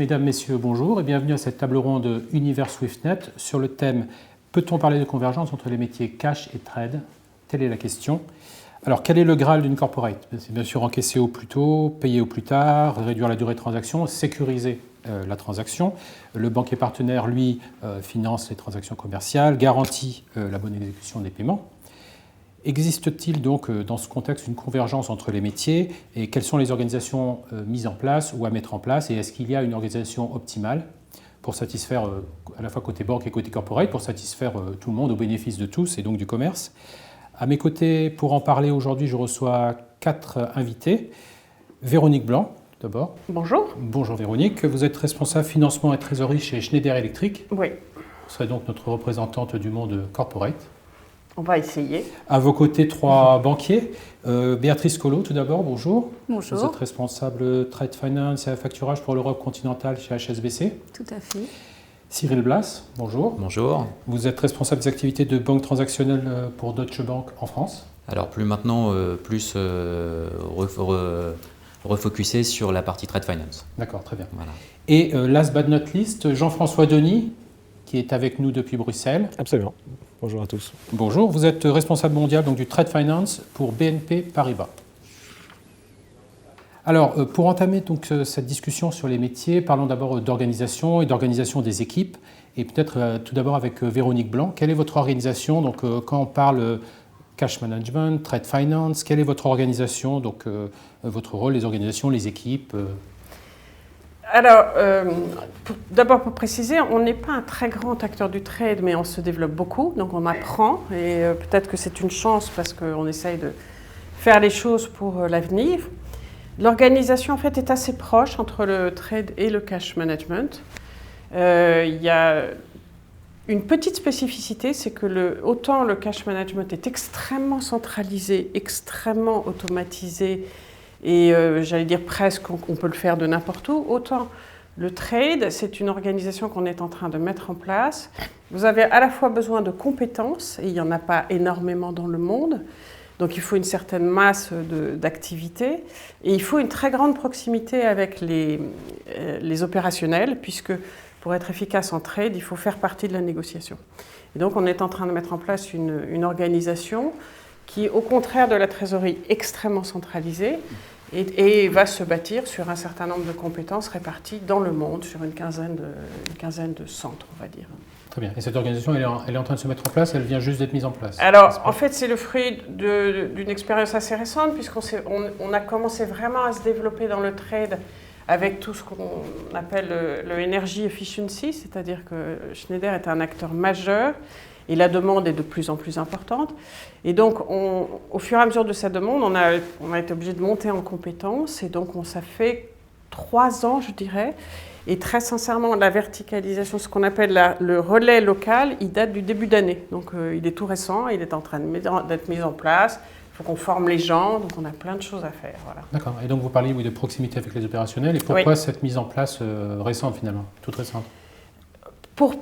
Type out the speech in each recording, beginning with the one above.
Mesdames, Messieurs, bonjour et bienvenue à cette table ronde Univers SwiftNet sur le thème « Peut-on parler de convergence entre les métiers cash et trade ?» Telle est la question. Alors, quel est le Graal d'une corporate? C'est bien sûr encaisser au plus tôt, payer au plus tard, réduire la durée de transaction, sécuriser la transaction. Le banquier partenaire, lui, finance les transactions commerciales, garantit la bonne exécution des paiements. Existe-t-il donc dans ce contexte une convergence entre les métiers et quelles sont les organisations mises en place ou à mettre en place et est-ce qu'il y a une organisation optimale pour satisfaire à la fois côté banque et côté corporate, pour satisfaire tout le monde au bénéfice de tous et donc du commerce? À mes côtés, pour en parler aujourd'hui, je reçois 4 invités. Véronique Blanc, d'abord. Bonjour. Bonjour Véronique, vous êtes responsable financement et trésorerie chez Schneider Electric. Oui. Vous serez donc notre représentante du monde corporate. On va essayer. À vos côtés, 3 banquiers. Béatrice Collot, tout d'abord, bonjour. Bonjour. Vous êtes responsable Trade Finance et facturage pour l'Europe continentale chez HSBC. Tout à fait. Cyril Blas, bonjour. Bonjour. Vous êtes responsable des activités de banque transactionnelle pour Deutsche Bank en France. Alors plus maintenant, refocusé sur la partie Trade Finance. D'accord, très bien. Voilà. Et last but not least, Jean-François Denis, qui est avec nous depuis Bruxelles. Absolument. Bonjour à tous. Bonjour, vous êtes responsable mondial donc, du Trade Finance pour BNP Paribas. Alors, pour entamer donc, cette discussion sur les métiers, parlons d'abord d'organisation et d'organisation des équipes. Et peut-être tout d'abord avec Véronique Blanc. Quelle est votre organisation donc, quand on parle cash management, trade finance, quelle est votre organisation, donc, votre rôle, les organisations, les équipes Alors, d'abord pour préciser, on n'est pas un très grand acteur du trade, mais on se développe beaucoup, donc on apprend. Et peut-être que c'est une chance parce qu'on essaye de faire les choses pour l'avenir. L'organisation, en fait, est assez proche entre le trade et le cash management. Il y a une petite spécificité, c'est que autant le cash management est extrêmement centralisé, extrêmement automatisé, et j'allais dire presque on peut le faire de n'importe où, autant le trade, c'est une organisation qu'on est en train de mettre en place. Vous avez à la fois besoin de compétences, et il n'y en a pas énormément dans le monde, donc il faut une certaine masse d'activités et il faut une très grande proximité avec les opérationnels puisque pour être efficace en trade, il faut faire partie de la négociation. Et donc on est en train de mettre en place une organisation qui, au contraire de la trésorerie, extrêmement centralisée et va se bâtir sur un certain nombre de compétences réparties dans le monde, sur une quinzaine de centres, on va dire. Très bien. Et cette organisation, elle est en train de se mettre en place, elle vient juste d'être mise en place? Alors, en fait, c'est le fruit d'une expérience assez récente, puisqu'on a commencé vraiment à se développer dans le trade avec tout ce qu'on appelle le energy efficiency, c'est-à-dire que Schneider est un acteur majeur et la demande est de plus en plus importante. Et donc, au fur et à mesure de cette demande, on a été obligé de monter en compétences et donc ça fait 3 ans, je dirais. Et très sincèrement, la verticalisation, ce qu'on appelle le relais local, il date du début d'année. Donc il est tout récent, il est en train d'être mis en place. Il faut qu'on forme les gens, donc on a plein de choses à faire. Voilà. D'accord. Et donc vous parliez de proximité avec les opérationnels. Et pourquoi cette mise en place récente finalement, toute récente? Pour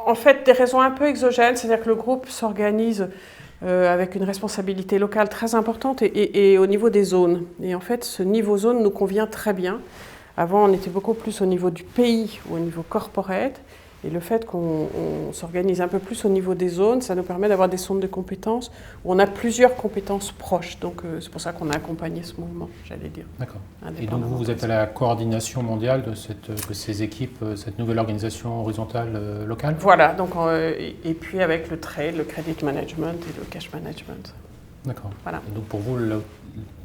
en fait des raisons un peu exogènes, c'est-à-dire que le groupe s'organise avec une responsabilité locale très importante et au niveau des zones. Et en fait, ce niveau zone nous convient très bien. Avant, on était beaucoup plus au niveau du pays ou au niveau corporate. Et le fait qu'on s'organise un peu plus au niveau des zones, ça nous permet d'avoir des centres de compétences où on a plusieurs compétences proches. Donc, c'est pour ça qu'on a accompagné ce mouvement, j'allais dire. D'accord. Et donc, vous êtes à la coordination mondiale de ces équipes, cette nouvelle organisation horizontale locale? Voilà. Donc, et puis avec le trade, le credit management et le cash management. D'accord. Voilà. Et donc, pour vous,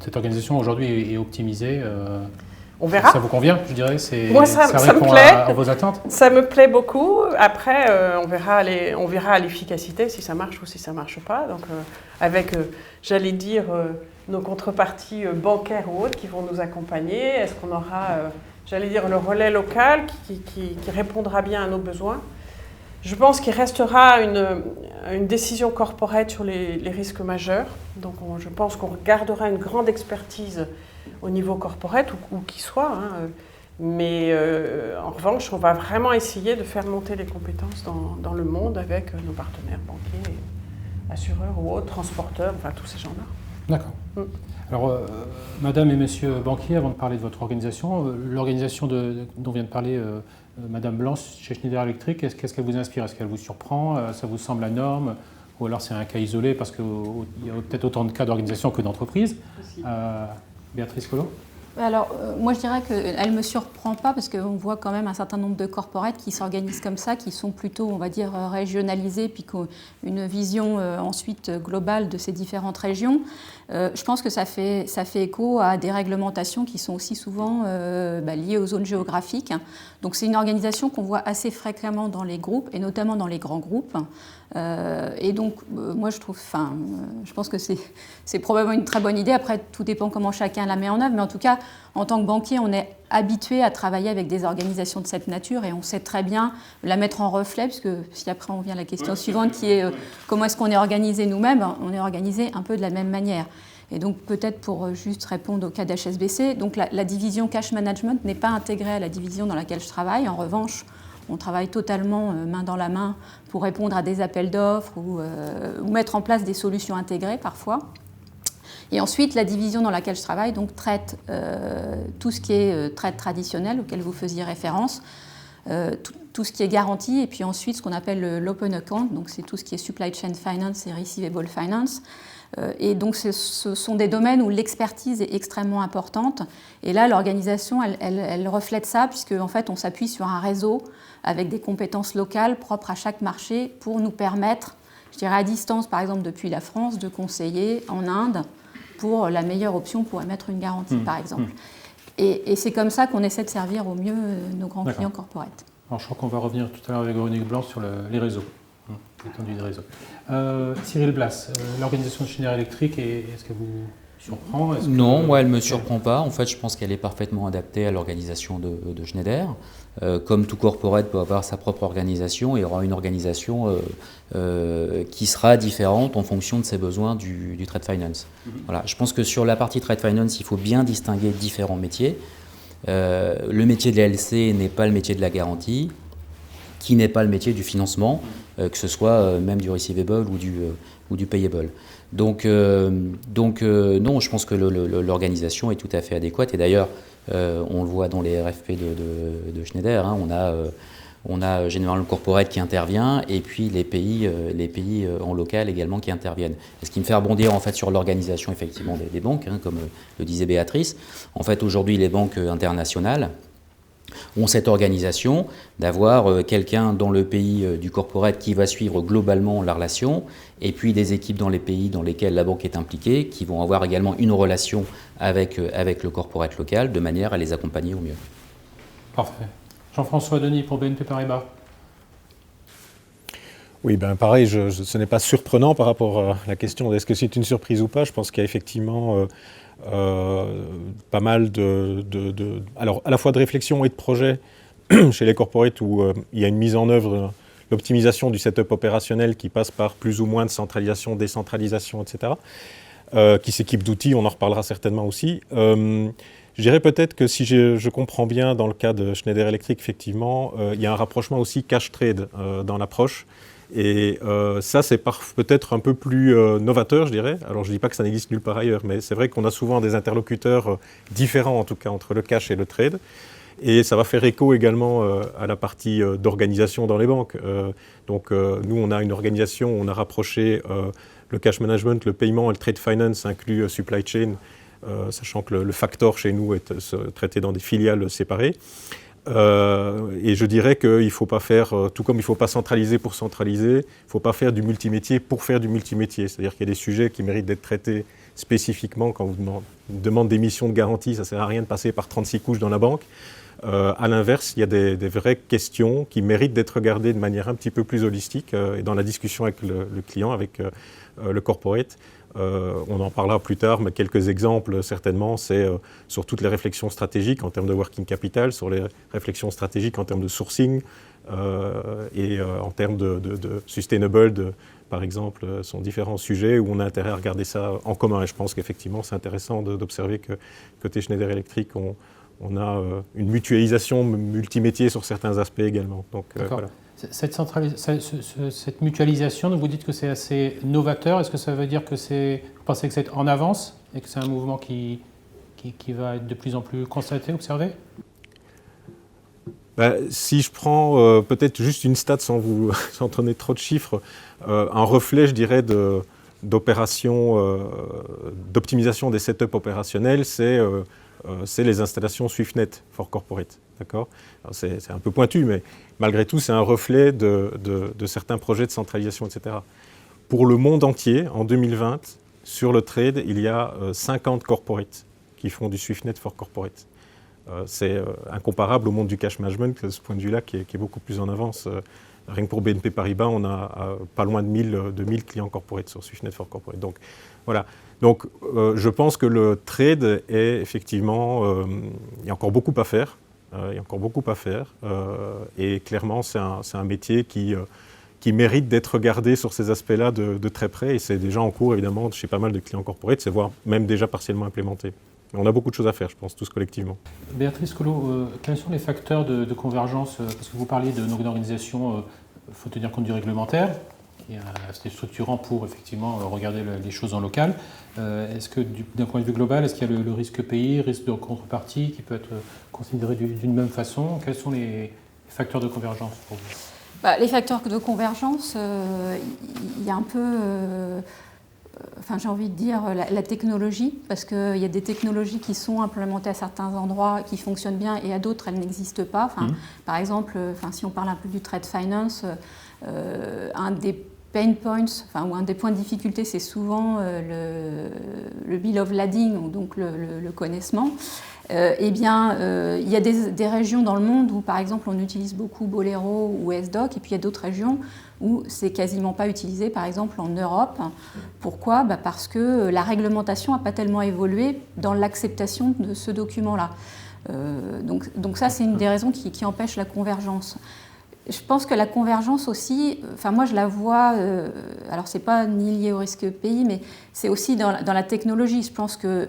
cette organisation aujourd'hui est optimisée On verra. Ça vous convient, je dirais? Moi, ça répond me plaît. à vos attentes? Ça me plaît beaucoup. Après, on verra à l'efficacité si ça marche ou si ça ne marche pas. Donc, avec, j'allais dire, nos contreparties bancaires ou autres qui vont nous accompagner, est-ce qu'on aura, j'allais dire, le relais local qui répondra bien à nos besoins? Je pense qu'il restera une décision corporate sur les risques majeurs. Donc, je pense qu'on gardera une grande expertise au niveau corporate, où qu'il soit. Mais en revanche, on va vraiment essayer de faire monter les compétences dans le monde avec nos partenaires banquiers, assureurs ou autres, transporteurs, enfin tous ces gens-là. D'accord. Alors, madame et monsieur banquier, avant de parler de votre organisation, l'organisation dont vient de parler madame Blanc chez Schneider Electric, qu'est-ce qu'elle vous inspire? Est-ce qu'elle vous surprend? Ça vous semble la norme? Ou alors c'est un cas isolé parce qu'il y a peut-être autant de cas d'organisation que d'entreprise? Béatrice Collot? Alors, moi je dirais qu'elle ne me surprend pas parce qu'on voit quand même un certain nombre de corporates qui s'organisent comme ça, qui sont plutôt, on va dire, régionalisés, puis qui ont une vision ensuite globale de ces différentes régions. Je pense que ça fait écho à des réglementations qui sont aussi souvent liées aux zones géographiques. Donc c'est une organisation qu'on voit assez fréquemment dans les groupes, et notamment dans les grands groupes. Et donc, moi, je pense que c'est probablement une très bonne idée. Après, tout dépend comment chacun la met en œuvre. Mais en tout cas, en tant que banquier, on est habitué à travailler avec des organisations de cette nature et on sait très bien la mettre en reflet, puisque si après on vient à la question suivante qui est comment est-ce qu'on est organisé nous-mêmes, on est organisé un peu de la même manière. Et donc peut-être pour juste répondre au cas d'HSBC, donc la division cash management n'est pas intégrée à la division dans laquelle je travaille. En revanche, on travaille totalement main dans la main pour répondre à des appels d'offres ou mettre en place des solutions intégrées parfois. Et ensuite, la division dans laquelle je travaille donc, traite tout ce qui est trade traditionnel auquel vous faisiez référence, tout ce qui est garantie, et puis ensuite ce qu'on appelle l'open account, donc c'est tout ce qui est supply chain finance et receivable finance. Et donc ce sont des domaines où l'expertise est extrêmement importante. Et là, l'organisation, elle reflète ça, puisque en fait, on s'appuie sur un réseau avec des compétences locales propres à chaque marché pour nous permettre, je dirais à distance, par exemple depuis la France, de conseiller en Inde pour la meilleure option pour émettre une garantie, par exemple. Et c'est comme ça qu'on essaie de servir au mieux nos grands clients corporate. Alors, je crois qu'on va revenir tout à l'heure avec Véronique Blanc sur les réseaux, l'étendue des réseaux. Cyril Blas, l'organisation de Schneider Electric, est-ce qu'elle vous surprend? Non, moi elle ne me surprend pas. En fait, je pense qu'elle est parfaitement adaptée à l'organisation de Schneider. Comme tout corporate peut avoir sa propre organisation, il y aura une organisation qui sera différente en fonction de ses besoins du trade finance. Voilà. Je pense que sur la partie trade finance, il faut bien distinguer différents métiers. Le métier de la LC n'est pas le métier de la garantie, qui n'est pas le métier du financement, que ce soit même du receivable ou du payable. Donc non, je pense que l'organisation est tout à fait adéquate. Et d'ailleurs, on le voit dans les RFP de Schneider, hein, on a General Corporate qui intervient et puis les pays en local également qui interviennent. Et ce qui me fait rebondir en fait sur l'organisation effectivement des banques, hein, comme le disait Béatrice. En fait, aujourd'hui, les banques internationales ont cette organisation d'avoir quelqu'un dans le pays du corporate qui va suivre globalement la relation et puis des équipes dans les pays dans lesquels la banque est impliquée qui vont avoir également une relation avec le corporate local de manière à les accompagner au mieux. Parfait. Jean-François Denis pour BNP Paribas. Oui, ben pareil, ce n'est pas surprenant par rapport à la question est-ce que c'est une surprise ou pas. Je pense qu'il y a effectivement pas mal alors à la fois de réflexion et de projets chez les corporates où il y a une mise en œuvre, l'optimisation du setup opérationnel qui passe par plus ou moins de centralisation, décentralisation, etc., qui s'équipe d'outils, on en reparlera certainement aussi. Je dirais peut-être que si je comprends bien dans le cas de Schneider Electric, effectivement, il y a un rapprochement aussi cash-trade dans l'approche. Et ça, c'est peut-être un peu plus novateur, je dirais. Alors, je ne dis pas que ça n'existe nulle part ailleurs, mais c'est vrai qu'on a souvent des interlocuteurs différents, en tout cas, entre le cash et le trade. Et ça va faire écho également à la partie d'organisation dans les banques. Donc, nous, on a une organisation, on a rapproché le cash management, le paiement et le trade finance, inclus supply chain, sachant que le factor chez nous est traité dans des filiales séparées. Et je dirais qu'il ne faut pas faire, tout comme il ne faut pas centraliser pour centraliser, il ne faut pas faire du multimétier pour faire du multimétier. C'est-à-dire qu'il y a des sujets qui méritent d'être traités spécifiquement. Quand vous demandez des missions de garantie, ça ne sert à rien de passer par 36 couches dans la banque. À l'inverse, il y a des vraies questions qui méritent d'être regardées de manière un petit peu plus holistique. Et dans la discussion avec le client, avec le corporate, on en parlera plus tard, mais quelques exemples certainement, c'est sur toutes les réflexions stratégiques en termes de working capital, sur les réflexions stratégiques en termes de sourcing et en termes de sustainable, par exemple, sont différents sujets où on a intérêt à regarder ça en commun. Et je pense qu'effectivement, c'est intéressant d'observer que côté Schneider Electric, on a une mutualisation multimétier sur certains aspects également. Donc, voilà. Cette mutualisation, donc vous dites que c'est assez novateur. Est-ce que ça veut dire que vous pensez que c'est en avance et que c'est un mouvement qui va être de plus en plus constaté, observé? Si je prends peut-être juste une stat sans vous sans donner trop de chiffres, un reflet, je dirais, d'optimisation des setups opérationnels, c'est les installations SwiftNet for Corporate. D'accord ? C'est un peu pointu, mais malgré tout, c'est un reflet de certains projets de centralisation, etc. Pour le monde entier, en 2020, sur le trade, il y a 50 corporates qui font du SwiftNet for Corporate. C'est incomparable au monde du cash management, de ce point de vue-là, qui est beaucoup plus en avance. Rien que pour BNP Paribas, on a pas loin de 1000 clients corporate sur SwiftNet for Corporate. Donc, voilà. Donc, je pense que le trade est effectivement... il y a encore beaucoup à faire. Et clairement, c'est un métier qui mérite d'être regardé sur ces aspects-là de très près. Et c'est déjà en cours, évidemment, chez pas mal de clients corporate, c'est voire même déjà partiellement implémenté. On a beaucoup de choses à faire, je pense, tous collectivement. Béatrice Collot, quels sont les facteurs de convergence? Parce que vous parliez de nos organisations, il faut tenir compte du réglementaire, qui est structurant pour effectivement regarder les choses en local. Est-ce que d'un point de vue global, est-ce qu'il y a le risque pays, risque de contrepartie qui peut être considéré d'une même façon? Quels sont les facteurs de convergence pour vous? Les facteurs de convergence, il y a un peu... j'ai envie de dire la technologie, parce qu'il y a des technologies qui sont implémentées à certains endroits, qui fonctionnent bien, et à d'autres, elles n'existent pas. Par exemple, si on parle un peu du trade finance, un des pain points, ou un des points de difficulté, c'est souvent le bill of lading, donc le connaissement. Il y a des régions dans le monde où, par exemple, on utilise beaucoup Bolero ou SDoc, et puis il y a d'autres régions où c'est quasiment pas utilisé, par exemple en Europe. Pourquoi ? Parce que la réglementation n'a pas tellement évolué dans l'acceptation de ce document-là. Donc ça, c'est une des raisons qui empêche la convergence. Je pense que la convergence aussi, moi je la vois, alors c'est pas ni lié au risque pays, mais c'est aussi dans la technologie. Je pense que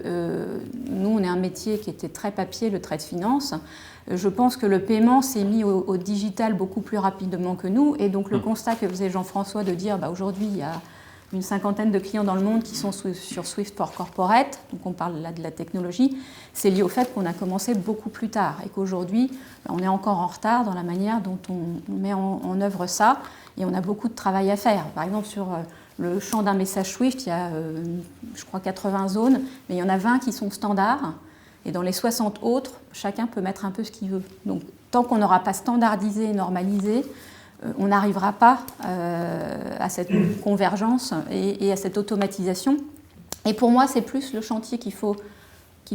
nous, on est un métier qui était très papier, le trade finance. Je pense que le paiement s'est mis au digital beaucoup plus rapidement que nous. Et donc le constat que faisait Jean-François de dire aujourd'hui, il y a une 50aine de clients dans le monde qui sont sur Swift for Corporate, donc on parle là de la technologie, c'est lié au fait qu'on a commencé beaucoup plus tard et qu'aujourd'hui, on est encore en retard dans la manière dont on met en œuvre ça et on a beaucoup de travail à faire. Par exemple, sur le champ d'un message Swift, il y a, je crois, 80 zones, mais il y en a 20 qui sont standards et dans les 60 autres, chacun peut mettre un peu ce qu'il veut. Donc, tant qu'on n'aura pas standardisé et normalisé, on n'arrivera pas à cette convergence et à cette automatisation. Et pour moi, c'est plus le chantier qu'il faut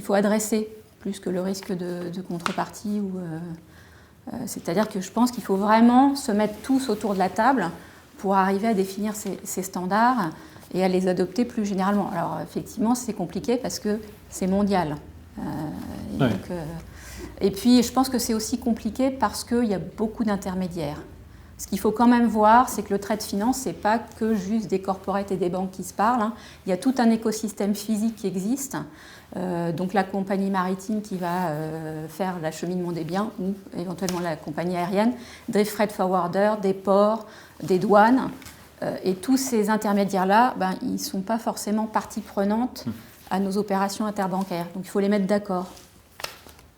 adresser, plus que le risque de contrepartie. C'est-à-dire que je pense qu'il faut vraiment se mettre tous autour de la table pour arriver à définir ces standards et à les adopter plus généralement. Alors effectivement, c'est compliqué parce que c'est mondial. Et puis, je pense que c'est aussi compliqué parce qu'il y a beaucoup d'intermédiaires. Ce qu'il faut quand même voir, c'est que le trade finance, ce n'est pas que juste des corporates et des banques qui se parlent. Il y a tout un écosystème physique qui existe. Donc la compagnie maritime qui va faire l'acheminement des biens ou éventuellement la compagnie aérienne, des freight forwarders, des ports, des douanes. Et tous ces intermédiaires-là, ils ne sont pas forcément partie prenante à nos opérations interbancaires. Donc il faut les mettre d'accord.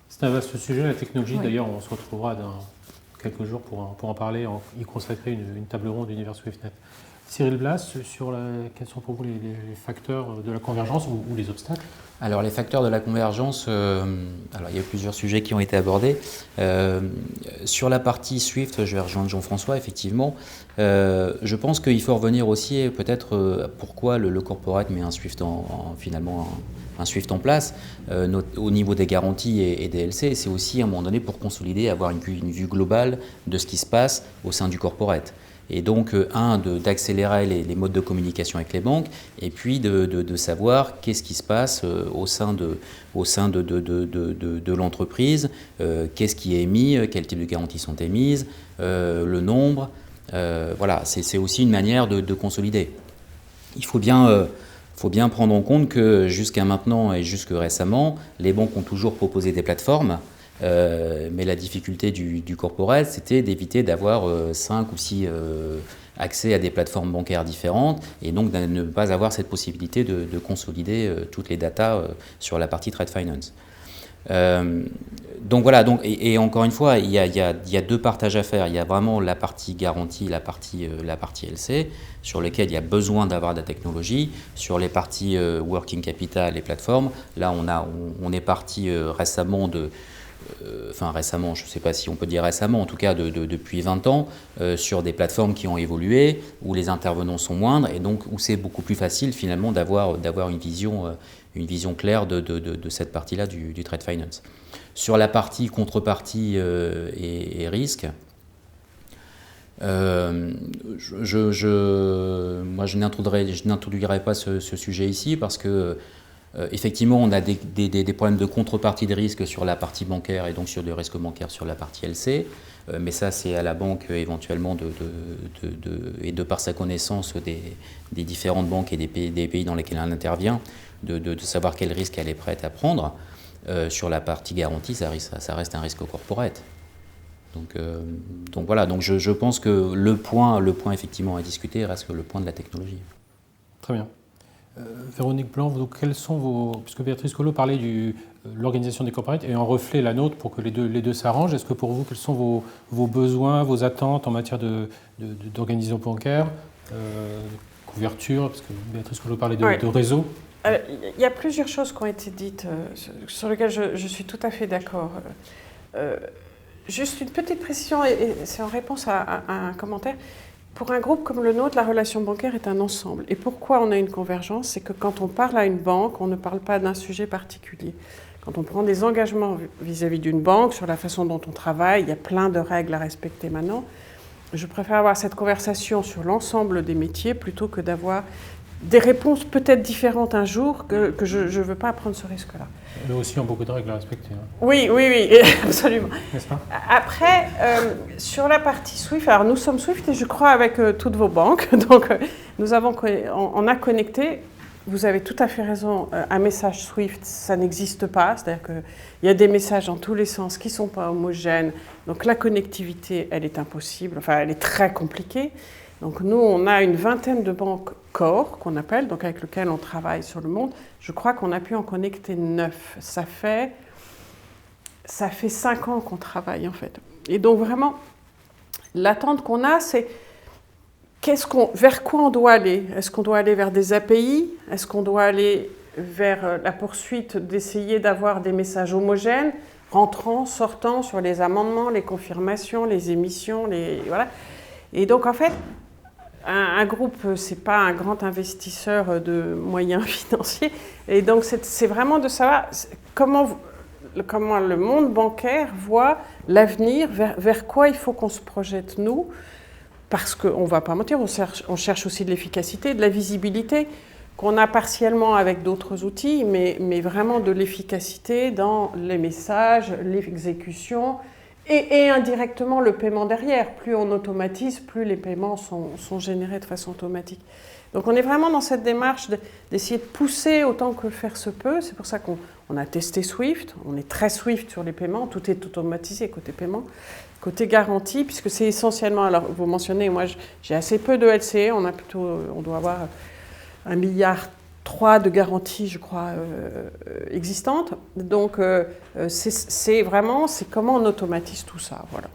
C'est un vaste sujet, la technologie. Oui. D'ailleurs, on se retrouvera dans quelques jours pour en parler, y consacrer une table ronde d'Univers SwiftNet. Cyril Blas, quels sont pour vous les facteurs de la convergence ou les obstacles? Alors les facteurs de la convergence, alors il y a plusieurs sujets qui ont été abordés. Sur la partie Swift, je vais rejoindre Jean-François, effectivement. Je pense qu'il faut revenir aussi peut-être pourquoi le corporate met un Swift un Swift en place au niveau des garanties et des LC. C'est aussi à un moment donné pour consolider, avoir une vue globale de ce qui se passe au sein du corporate. Et donc, d'accélérer les modes de communication avec les banques, et puis de savoir qu'est-ce qui se passe au sein de l'entreprise, qu'est-ce qui est émis, quel type de garanties sont émises, le nombre. Voilà, c'est aussi une manière de consolider. Il faut bien prendre en compte que jusqu'à maintenant et jusque récemment, les banques ont toujours proposé des plateformes, Mais la difficulté du corporate, c'était d'éviter d'avoir 5 ou 6 accès à des plateformes bancaires différentes et donc de ne pas avoir cette possibilité de consolider toutes les datas sur la partie trade finance. Donc voilà, et encore une fois, il y a deux partages à faire. Il y a vraiment la partie garantie, la partie LC, sur lesquelles il y a besoin d'avoir de la technologie. Sur les parties working capital et plateformes, là on est parti récemment récemment, je ne sais pas si on peut dire récemment, en tout cas depuis 20 ans, sur des plateformes qui ont évolué, où les intervenants sont moindres, et donc où c'est beaucoup plus facile finalement d'avoir une vision claire de cette partie-là du trade finance. Sur la partie contrepartie et risque, moi je n'introduirai pas ce sujet ici parce que effectivement, on a des problèmes de contrepartie de risque sur la partie bancaire et donc sur le risque bancaire sur la partie LC. Mais ça, c'est à la banque éventuellement et de par sa connaissance des différentes banques et des pays dans lesquels elle intervient, de savoir quel risque elle est prête à prendre. Sur la partie garantie, ça reste un risque corporate. Donc voilà, donc je pense que le point effectivement à discuter reste le point de la technologie. Très bien. Véronique Blanc, quels sont puisque Béatrice Collot parlait de l'organisation des corporates et en reflet la nôtre pour que les deux s'arrangent, est-ce que pour vous, quels sont vos besoins, vos attentes en matière d'organisation bancaire, couverture, parce que Béatrice Collot parlait de réseau? Il y a plusieurs choses qui ont été dites sur lesquelles je suis tout à fait d'accord. Juste une petite précision, et c'est en réponse à un commentaire. Pour un groupe comme le nôtre, la relation bancaire est un ensemble. Et pourquoi on a une convergence? C'est que quand on parle à une banque, on ne parle pas d'un sujet particulier. Quand on prend des engagements vis-à-vis d'une banque, sur la façon dont on travaille, il y a plein de règles à respecter maintenant. Je préfère avoir cette conversation sur l'ensemble des métiers plutôt que d'avoir des réponses peut-être différentes un jour, que je ne veux pas prendre ce risque-là. Eux aussi ont beaucoup de règles à respecter. Hein. Oui, absolument. N'est-ce pas? Après, sur la partie SWIFT, alors nous sommes SWIFT et je crois avec toutes vos banques, donc on a connecté, vous avez tout à fait raison, un message SWIFT, ça n'existe pas, c'est-à-dire qu'il y a des messages dans tous les sens qui ne sont pas homogènes, donc la connectivité, elle est impossible, enfin elle est très compliquée. Donc nous, on a une vingtaine de banques core, qu'on appelle, donc avec lesquelles on travaille sur le monde. Je crois qu'on a pu en connecter 9. Ça fait 5 ans qu'on travaille, en fait. Et donc vraiment, l'attente qu'on a, c'est vers quoi on doit aller? Est-ce qu'on doit aller vers des API? Est-ce qu'on doit aller vers la poursuite d'essayer d'avoir des messages homogènes, rentrant, sortant sur les amendements, les confirmations, les émissions, voilà. Et donc, en fait, un groupe, ce n'est pas un grand investisseur de moyens financiers. Et donc, c'est vraiment de savoir comment le monde bancaire voit l'avenir, vers quoi il faut qu'on se projette, nous. Parce qu'on ne va pas mentir, on cherche aussi de l'efficacité, de la visibilité, qu'on a partiellement avec d'autres outils, mais vraiment de l'efficacité dans les messages, l'exécution, et indirectement le paiement derrière. Plus on automatise, plus les paiements sont générés de façon automatique. Donc on est vraiment dans cette démarche d'essayer de pousser autant que faire se peut. C'est pour ça qu'on a testé Swift. On est très Swift sur les paiements. Tout est automatisé côté paiement. Côté garantie, puisque c'est essentiellement... Alors vous mentionnez, moi j'ai assez peu de LCE. On doit avoir 1,3 milliard de garanties, je crois, existantes. Donc, c'est comment on automatise tout ça, voilà.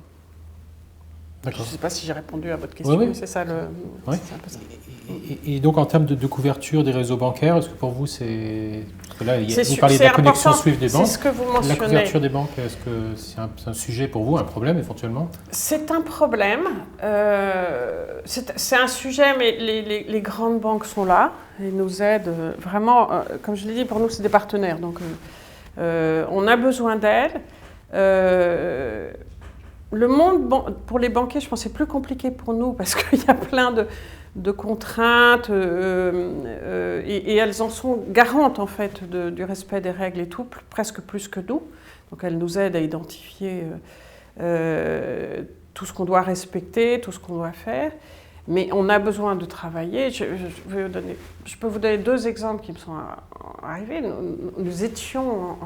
D'accord. Je ne sais pas si j'ai répondu à votre question, oui. Mais c'est ça le... Oui. C'est un peu ça. Et donc, en termes de couverture des réseaux bancaires, est-ce que pour vous, c'est... Parce que là, vous parlez de la important. connexion SWIFT des banques. C'est ce que vous mentionnez. La couverture des banques, est-ce que c'est un sujet pour vous, un problème éventuellement? C'est un problème. C'est un sujet, mais les grandes banques sont là et nous aident vraiment. Comme je l'ai dit, pour nous, c'est des partenaires. Donc, on a besoin d'elles. Le monde, pour les banquiers, je pense que c'est plus compliqué pour nous parce qu'il y a plein de contraintes et elles en sont garantes en fait du respect des règles et tout, presque plus que nous. Donc elles nous aident à identifier tout ce qu'on doit respecter, tout ce qu'on doit faire. Mais on a besoin de travailler. Je peux vous donner 2 exemples qui me sont arrivé, nous étions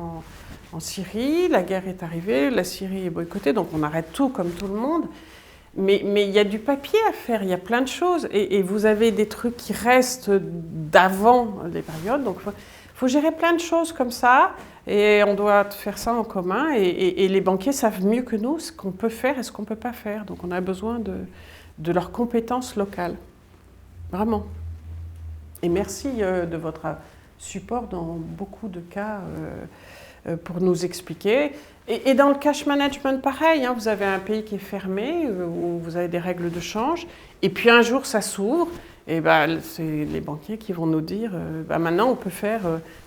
en Syrie, la guerre est arrivée, la Syrie est boycottée, donc on arrête tout comme tout le monde. Mais il y a du papier à faire, il y a plein de choses. Et vous avez des trucs qui restent d'avant les périodes. Donc il faut gérer plein de choses comme ça. Et on doit faire ça en commun. Et les banquiers savent mieux que nous ce qu'on peut faire et ce qu'on ne peut pas faire. Donc on a besoin de leurs compétences locales. Vraiment. Et merci de votre support dans beaucoup de cas pour nous expliquer. Et dans le cash management, pareil, hein, vous avez un pays qui est fermé, où vous avez des règles de change, et puis un jour ça s'ouvre, et ben, c'est les banquiers qui vont nous dire maintenant on peut faire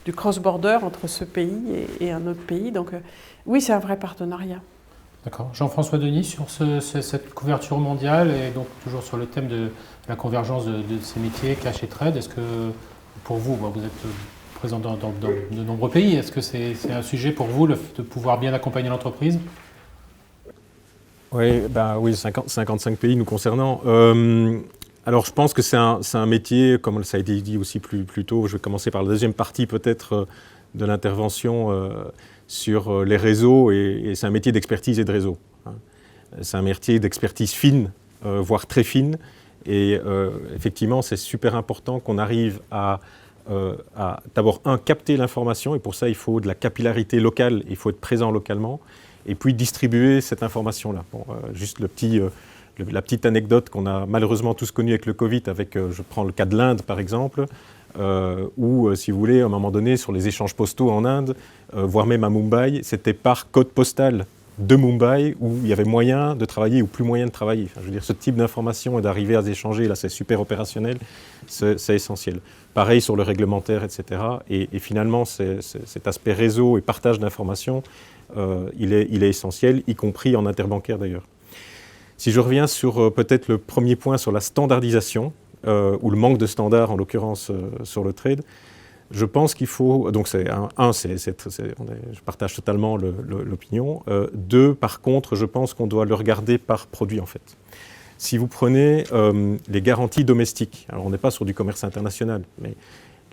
du cross-border entre ce pays et un autre pays. Donc oui, c'est un vrai partenariat. D'accord. Jean-François Denis, sur cette couverture mondiale, et donc toujours sur le thème de la convergence de ces métiers, cash et trade, est-ce que pour vous, vous êtes présent dans de nombreux pays, est-ce que c'est un sujet pour vous de pouvoir bien accompagner l'entreprise ? Oui, 55 pays nous concernant. Alors je pense que c'est un métier, comme ça a été dit aussi plus tôt, je vais commencer par la deuxième partie peut-être de l'intervention sur les réseaux, et c'est un métier d'expertise et de réseau. C'est un métier d'expertise fine, voire très fine, et effectivement c'est super important qu'on arrive à d'abord capter l'information, et pour ça il faut de la capillarité locale, il faut être présent localement, et puis distribuer cette information-là. Bon, juste la petite anecdote qu'on a malheureusement tous connue avec le Covid, je prends le cas de l'Inde par exemple, où si vous voulez, à un moment donné, sur les échanges postaux en Inde, voire même à Mumbai, c'était par code postal de Mumbai où il y avait moyen de travailler ou plus moyen de travailler. Enfin, je veux dire, ce type d'information et d'arriver à échanger, là c'est super opérationnel, c'est essentiel. Pareil sur le réglementaire, etc. Et finalement, cet aspect réseau et partage d'informations, il est essentiel, y compris en interbancaire d'ailleurs. Si je reviens sur peut-être le premier point sur la standardisation, ou le manque de standards en l'occurrence sur le trade, je pense qu'il faut, donc je partage totalement l'opinion. Deux, par contre, je pense qu'on doit le regarder par produit en fait. Si vous prenez les garanties domestiques, alors on n'est pas sur du commerce international, mais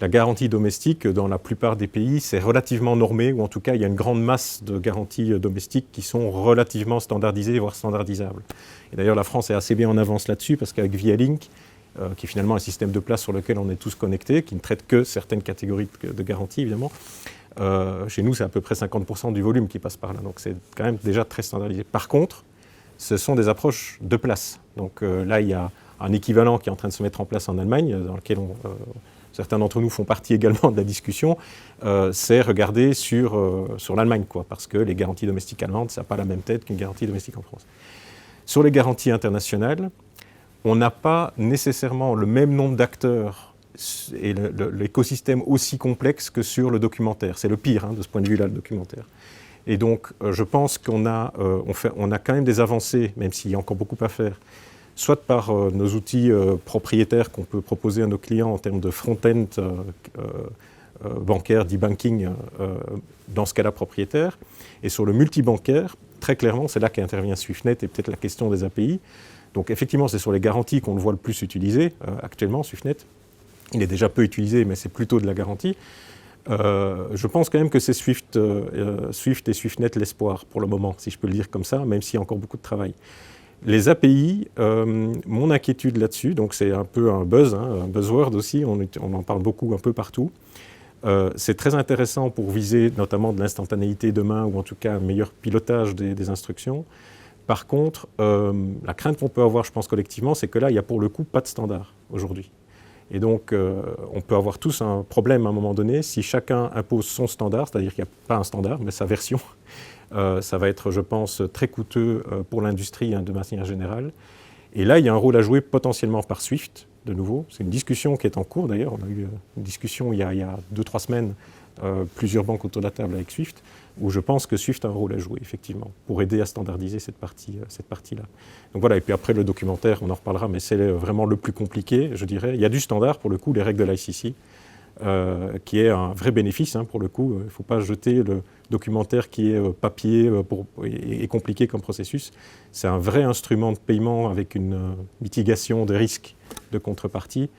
la garantie domestique, dans la plupart des pays, c'est relativement normé, ou en tout cas, il y a une grande masse de garanties domestiques qui sont relativement standardisées, voire standardisables. Et d'ailleurs, la France est assez bien en avance là-dessus, parce qu'avec VIA-Link, qui est finalement un système de place sur lequel on est tous connectés, qui ne traite que certaines catégories de garanties, évidemment. Chez nous, c'est à peu près 50% du volume qui passe par là. Donc, c'est quand même déjà très standardisé. Par contre, ce sont des approches de place. Donc là, il y a un équivalent qui est en train de se mettre en place en Allemagne, dans lequel certains d'entre nous font partie également de la discussion, c'est regarder sur l'Allemagne, parce que les garanties domestiques allemandes, ça n'a pas la même tête qu'une garantie domestique en France. Sur les garanties internationales, on n'a pas nécessairement le même nombre d'acteurs et l'écosystème aussi complexe que sur le documentaire. C'est le pire de ce point de vue-là, le documentaire. Et donc, je pense qu'on a quand même des avancées, même s'il y a encore beaucoup à faire, soit par nos outils propriétaires qu'on peut proposer à nos clients en termes de front-end bancaire, d'e-banking, dans ce cas-là propriétaire. Et sur le multibancaire, très clairement, c'est là qu'intervient SwiftNet et peut-être la question des API. Donc effectivement, c'est sur les garanties qu'on le voit le plus utilisé actuellement, SwiftNet. Il est déjà peu utilisé, mais c'est plutôt de la garantie. Je pense quand même que c'est Swift et SwiftNet l'espoir pour le moment, si je peux le dire comme ça, même s'il y a encore beaucoup de travail. Les API, mon inquiétude là-dessus, donc c'est un peu un buzz, un buzzword aussi, on en parle beaucoup un peu partout. C'est très intéressant pour viser notamment de l'instantanéité demain, ou en tout cas un meilleur pilotage des instructions. Par contre, la crainte qu'on peut avoir, je pense collectivement, c'est que là, il n'y a pour le coup pas de standard aujourd'hui. Et donc, on peut avoir tous un problème à un moment donné si chacun impose son standard, c'est-à-dire qu'il n'y a pas un standard, mais sa version. Ça va être, je pense, très coûteux pour l'industrie de manière générale. Et là, il y a un rôle à jouer potentiellement par Swift, de nouveau. C'est une discussion qui est en cours d'ailleurs. On a eu une discussion il y a 2-3 semaines, plusieurs banques autour de la table avec Swift, où je pense que Swift a un rôle à jouer, effectivement, pour aider à standardiser cette partie-là. Donc voilà, et puis après le documentaire, on en reparlera, mais c'est vraiment le plus compliqué, je dirais. Il y a du standard, pour le coup, les règles de l'ICC, qui est un vrai bénéfice, pour le coup. Il ne faut pas jeter le documentaire qui est papier et compliqué comme processus. C'est un vrai instrument de paiement avec une mitigation des risques de contrepartie.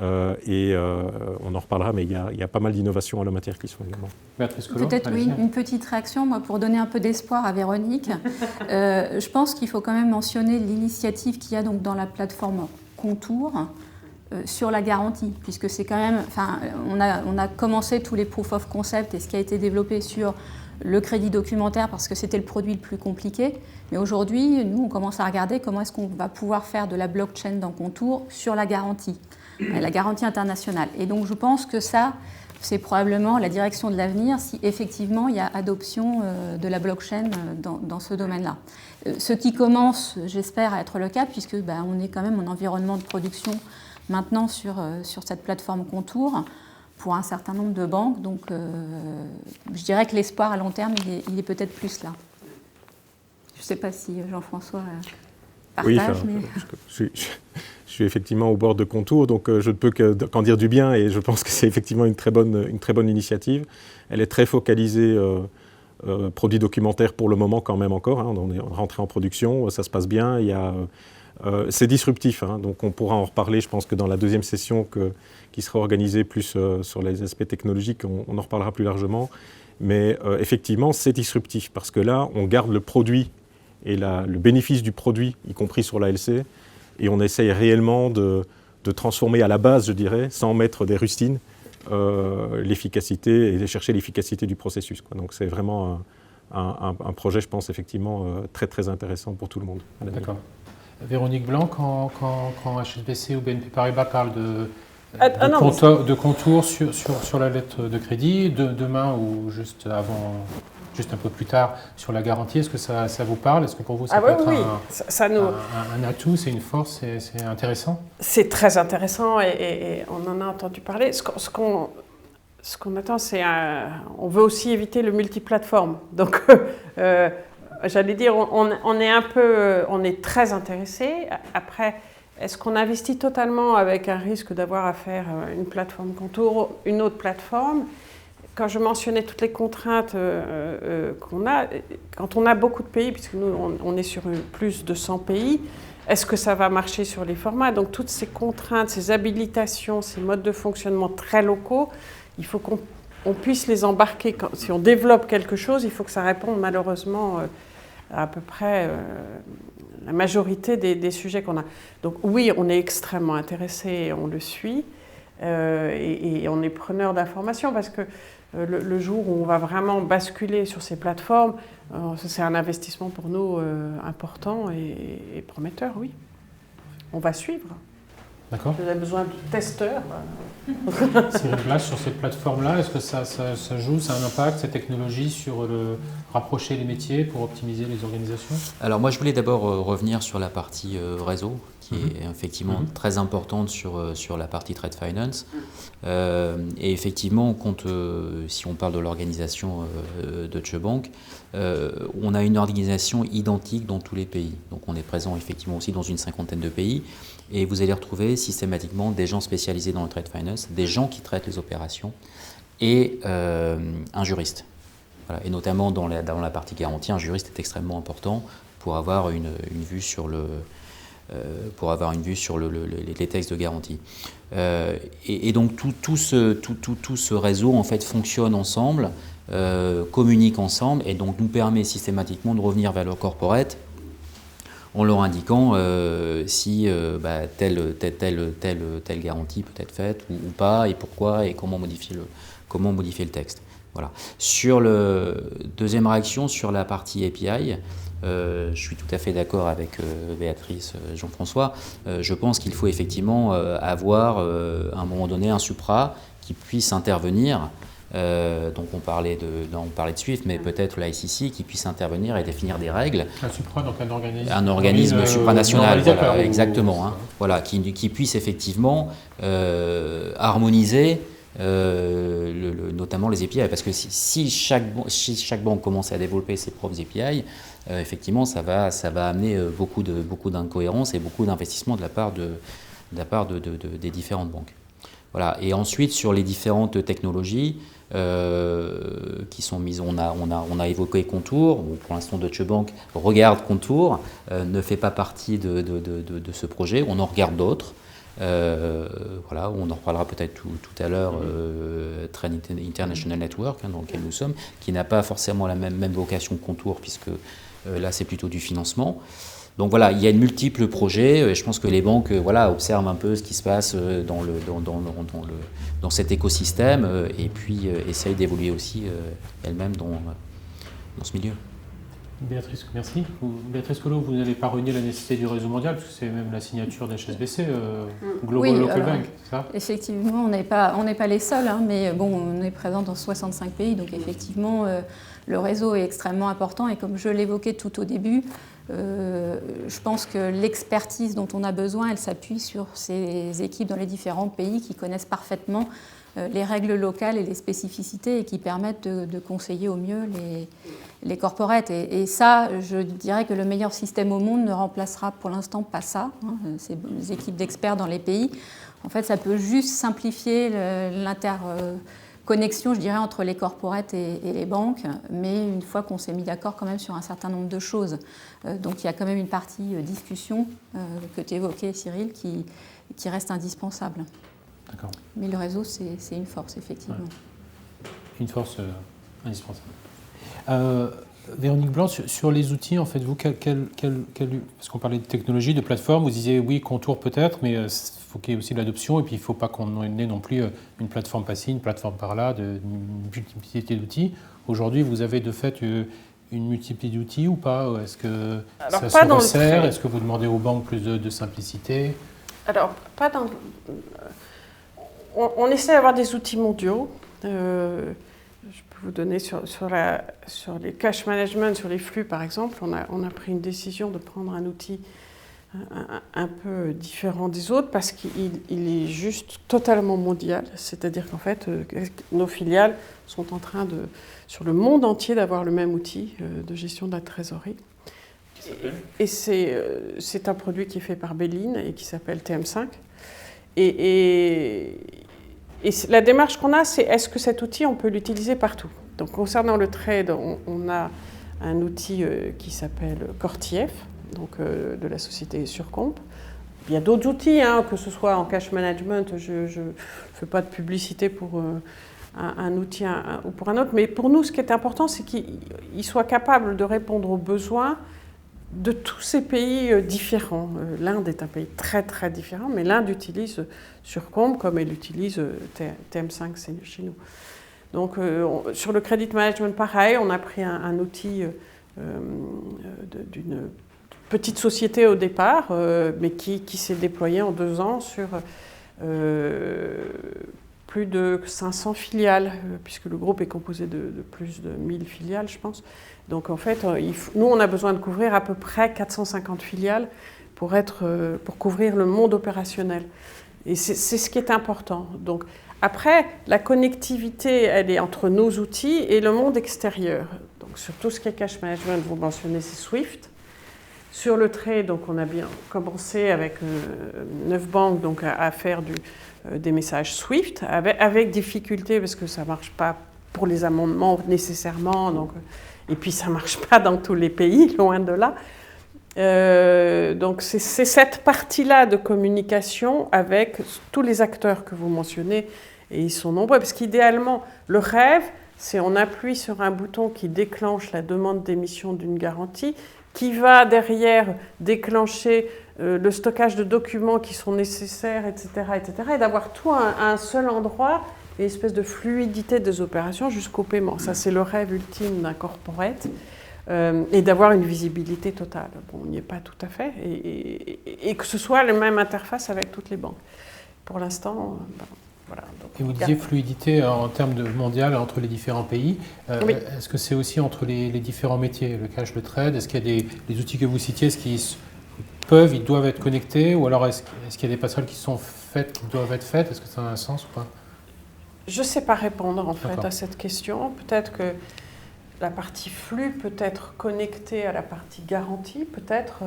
On en reparlera, mais il y a pas mal d'innovations en la matière qui sont également. Béatrice Collot, Peut-être oui, une petite réaction moi, pour donner un peu d'espoir à Véronique. Je pense qu'il faut quand même mentionner l'initiative qu'il y a donc dans la plateforme Contour sur la garantie, puisque c'est quand même, on a commencé tous les proof of concept et ce qui a été développé sur le crédit documentaire parce que c'était le produit le plus compliqué. Mais aujourd'hui, nous, on commence à regarder comment est-ce qu'on va pouvoir faire de la blockchain dans Contour sur la garantie internationale. Et donc, je pense que ça, c'est probablement la direction de l'avenir si effectivement il y a adoption de la blockchain dans ce domaine-là. Ce qui commence, j'espère, à être le cas, puisque on est quand même en environnement de production maintenant sur cette plateforme Contour pour un certain nombre de banques. Donc, je dirais que l'espoir à long terme, il est peut-être plus là. Je ne sais pas si Jean-François partage. Oui, je suis effectivement au bord de Contour, donc je ne peux qu'en dire du bien, et je pense que c'est effectivement une très bonne initiative. Elle est très focalisée produits documentaires pour le moment quand même encore. On est rentré en production, ça se passe bien. C'est disruptif, donc on pourra en reparler, je pense que dans la deuxième session qui sera organisée plus sur les aspects technologiques, on en reparlera plus largement. Mais effectivement, c'est disruptif parce que là, on garde le produit et le bénéfice du produit, y compris sur l'ALC, et on essaye réellement de transformer à la base, je dirais, sans mettre des rustines, l'efficacité et de chercher l'efficacité du processus, quoi. Donc c'est vraiment un projet, je pense, effectivement très très intéressant pour tout le monde. D'accord. Véronique Blanc, quand HSBC ou BNP Paribas parlent de contours sur la lettre de crédit, demain ou juste avant, juste un peu plus tard, sur la garantie, est-ce que ça vous parle? Est-ce que pour vous ça peut être un atout, c'est une force, c'est intéressant? C'est très intéressant et on en a entendu parler. Ce qu'on attend, c'est on veut aussi éviter le multiplateforme. Donc, j'allais dire, on est très intéressé. Après, est-ce qu'on investit totalement avec un risque d'avoir à faire une plateforme Contour, une autre plateforme? Quand je mentionnais toutes les contraintes qu'on a, quand on a beaucoup de pays, puisque nous, on est sur plus de 100 pays, est-ce que ça va marcher sur les formats? Donc, toutes ces contraintes, ces habilitations, ces modes de fonctionnement très locaux, il faut qu'on puisse les embarquer. Si on développe quelque chose, il faut que ça réponde malheureusement à peu près la majorité des sujets qu'on a. Donc oui, on est extrêmement intéressé, on le suit, et on est preneur d'informations parce que le jour où on va vraiment basculer sur ces plateformes, c'est un investissement pour nous important et prometteur, oui. On va suivre. D'accord. Vous avez besoin de testeurs. Cyril Blache, sur cette plateforme-là, est-ce que ça joue, ça a un impact, cette technologie, sur rapprocher les métiers pour optimiser les organisations? Alors moi, je voulais d'abord revenir sur la partie réseau, qui est effectivement très importante sur la partie Trade Finance. Et effectivement, si on parle de l'organisation Deutsche Bank, on a une organisation identique dans tous les pays. Donc on est présent effectivement aussi dans une 50aine de pays. Et vous allez retrouver systématiquement des gens spécialisés dans le trade finance, des gens qui traitent les opérations et un juriste. Voilà. Et notamment dans la partie garantie, un juriste est extrêmement important pour avoir une vue sur les textes de garantie. Et donc tout ce réseau en fait fonctionne ensemble, communique ensemble et donc nous permet systématiquement de revenir vers le corporate en leur indiquant si telle garantie peut être faite ou pas, et pourquoi, et comment modifier le texte. Voilà. Sur la deuxième réaction, sur la partie API, je suis tout à fait d'accord avec Béatrice, Jean-François. Je pense qu'il faut effectivement avoir à un moment donné un supra qui puisse intervenir. Donc on parlait de SWIFT, mais peut-être l'ICC qui puisse intervenir et définir des règles. Un supra, donc un organisme supranational, voilà, exactement. Voilà, qui puisse effectivement harmoniser notamment les API, parce que si chaque banque commence à développer ses propres API, effectivement ça va amener beaucoup d'incohérences et beaucoup d'investissements de la part des différentes banques. Voilà. Et ensuite, sur les différentes technologies qui sont mises, on a évoqué Contour. Bon, pour l'instant, Deutsche Bank regarde Contour, ne fait pas partie de ce projet. On en regarde d'autres. Voilà, on en reparlera peut-être tout à l'heure, Trade International Network, dans lequel nous sommes, qui n'a pas forcément la même vocation que Contour, puisque là c'est plutôt du financement. Donc voilà, il y a de multiples projets. Je pense que les banques observent un peu ce qui se passe dans cet écosystème et puis essayent d'évoluer aussi elles-mêmes dans ce milieu. Béatrice, merci. Béatrice Collot, vous n'allez pas renier la nécessité du réseau mondial, parce que c'est même la signature d'HSBC, Global Local Bank, c'est ça ? Effectivement, on n'est pas les seuls, mais bon, on est présent dans 65 pays, donc effectivement, le réseau est extrêmement important. Et comme je l'évoquais tout au début, je pense que l'expertise dont on a besoin, elle s'appuie sur ces équipes dans les différents pays qui connaissent parfaitement les règles locales et les spécificités et qui permettent de conseiller au mieux les corporates. Et ça, je dirais que le meilleur système au monde ne remplacera pour l'instant pas ça, ces équipes d'experts dans les pays. En fait, ça peut juste simplifier l'interconnexion, je dirais, entre les corporates et les banques, mais une fois qu'on s'est mis d'accord quand même sur un certain nombre de choses. Donc il y a quand même une partie discussion que tu évoquais, Cyril, qui reste indispensable. D'accord. Mais le réseau, c'est une force, effectivement. Ouais. Une force indispensable. Véronique Blanc, sur les outils, en fait, vous, parce qu'on parlait de technologie, de plateforme, vous disiez oui, Contour peut-être, mais il faut qu'il y ait aussi de l'adoption, et puis il ne faut pas qu'on ait non plus une plateforme par-ci, une plateforme par-là, une multiplicité d'outils. Aujourd'hui, vous avez de fait une multiplicité d'outils ou pas ? Est-ce que ça se resserre ? Est-ce que vous demandez aux banques plus de simplicité ? Alors, pas dans... On essaie d'avoir des outils mondiaux. Je peux vous donner sur les cash management, sur les flux par exemple, on a pris une décision de prendre un outil un peu différent des autres parce qu'il est juste totalement mondial. C'est-à-dire qu'en fait, nos filiales sont en train sur le monde entier d'avoir le même outil de gestion de la trésorerie. Et c'est un produit qui est fait par Belin et qui s'appelle TM5. Et la démarche qu'on a, c'est est-ce que cet outil, on peut l'utiliser partout ? Donc, concernant le trade, on a un outil qui s'appelle CorTIF, donc de la société Surcomp. Il y a d'autres outils, que ce soit en cash management, je ne fais pas de publicité pour un outil ou pour un autre, mais pour nous, ce qui est important, c'est qu'il soit capable de répondre aux besoins de tous ces pays différents. L'Inde est un pays très très différent, mais l'Inde utilise Surcomp comme elle utilise TM5 chez nous. Donc sur le credit management, pareil, on a pris un outil d'une petite société au départ, mais qui s'est déployé en 2 ans sur plus de 500 filiales, puisque le groupe est composé de plus de 1000 filiales, je pense. Donc en fait, nous, on a besoin de couvrir à peu près 450 filiales pour couvrir le monde opérationnel. Et c'est ce qui est important. Donc après, la connectivité, elle est entre nos outils et le monde extérieur. Donc sur tout ce qui est cash management, vous mentionnez, c'est Swift. Sur le trade, donc on a bien commencé avec 9 banques donc à faire des messages Swift, avec difficulté parce que ça ne marche pas pour les amendements nécessairement. Donc, et puis ça ne marche pas dans tous les pays, loin de là. Donc c'est cette partie-là de communication avec tous les acteurs que vous mentionnez, et ils sont nombreux, parce qu'idéalement, le rêve, c'est on appuie sur un bouton qui déclenche la demande d'émission d'une garantie, qui va derrière déclencher le stockage de documents qui sont nécessaires, etc., et d'avoir tout à un seul endroit, une espèce de fluidité des opérations jusqu'au paiement. Ça, c'est le rêve ultime d'un corporate, et d'avoir une visibilité totale. Bon, on n'y est pas tout à fait, et que ce soit la même interface avec toutes les banques. Pour l'instant, voilà. Donc, et vous disiez fluidité en termes de mondial entre les différents pays. Oui. Est-ce que c'est aussi entre les différents métiers, le cash, le trade ? Est-ce qu'il y a les outils que vous citiez, est-ce qu'ils ils doivent être connectés, ou alors est-ce qu'il y a des passerelles qui sont faites, qui doivent être faites ? Est-ce que ça a un sens ou pas ? Je ne sais pas répondre en fait à cette question. Peut-être que la partie flux peut être connectée à la partie garantie, peut-être,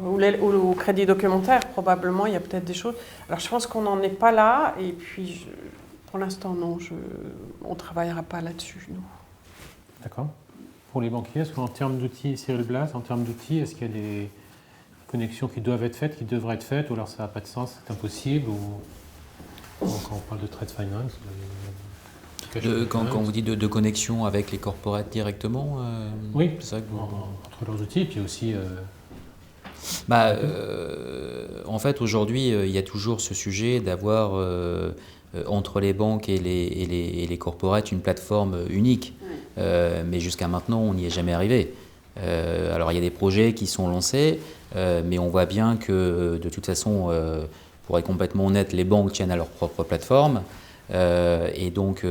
ou au crédit documentaire, probablement, il y a peut-être des choses. Alors je pense qu'on n'en est pas là, et puis pour l'instant, non, on ne travaillera pas là-dessus, nous. D'accord. Pour les banquiers, est-ce qu'en termes d'outils, Cyril Blas, en termes d'outils, est-ce qu'il y a connexions qui doivent être faites, qui devraient être faites, ou alors ça n'a pas de sens, c'est impossible, ou quand on parle de trade finance, Quand vous dites de connexion avec les corporates directement, oui, c'est ça que entre leurs outils, puis aussi... en fait, aujourd'hui, il y a toujours ce sujet d'avoir entre les banques et les corporates une plateforme unique. Mais jusqu'à maintenant, on n'y est jamais arrivé. Alors, il y a des projets qui sont lancés, mais on voit bien que, de toute façon, pour être complètement honnête, les banques tiennent à leur propre plateforme. Et donc,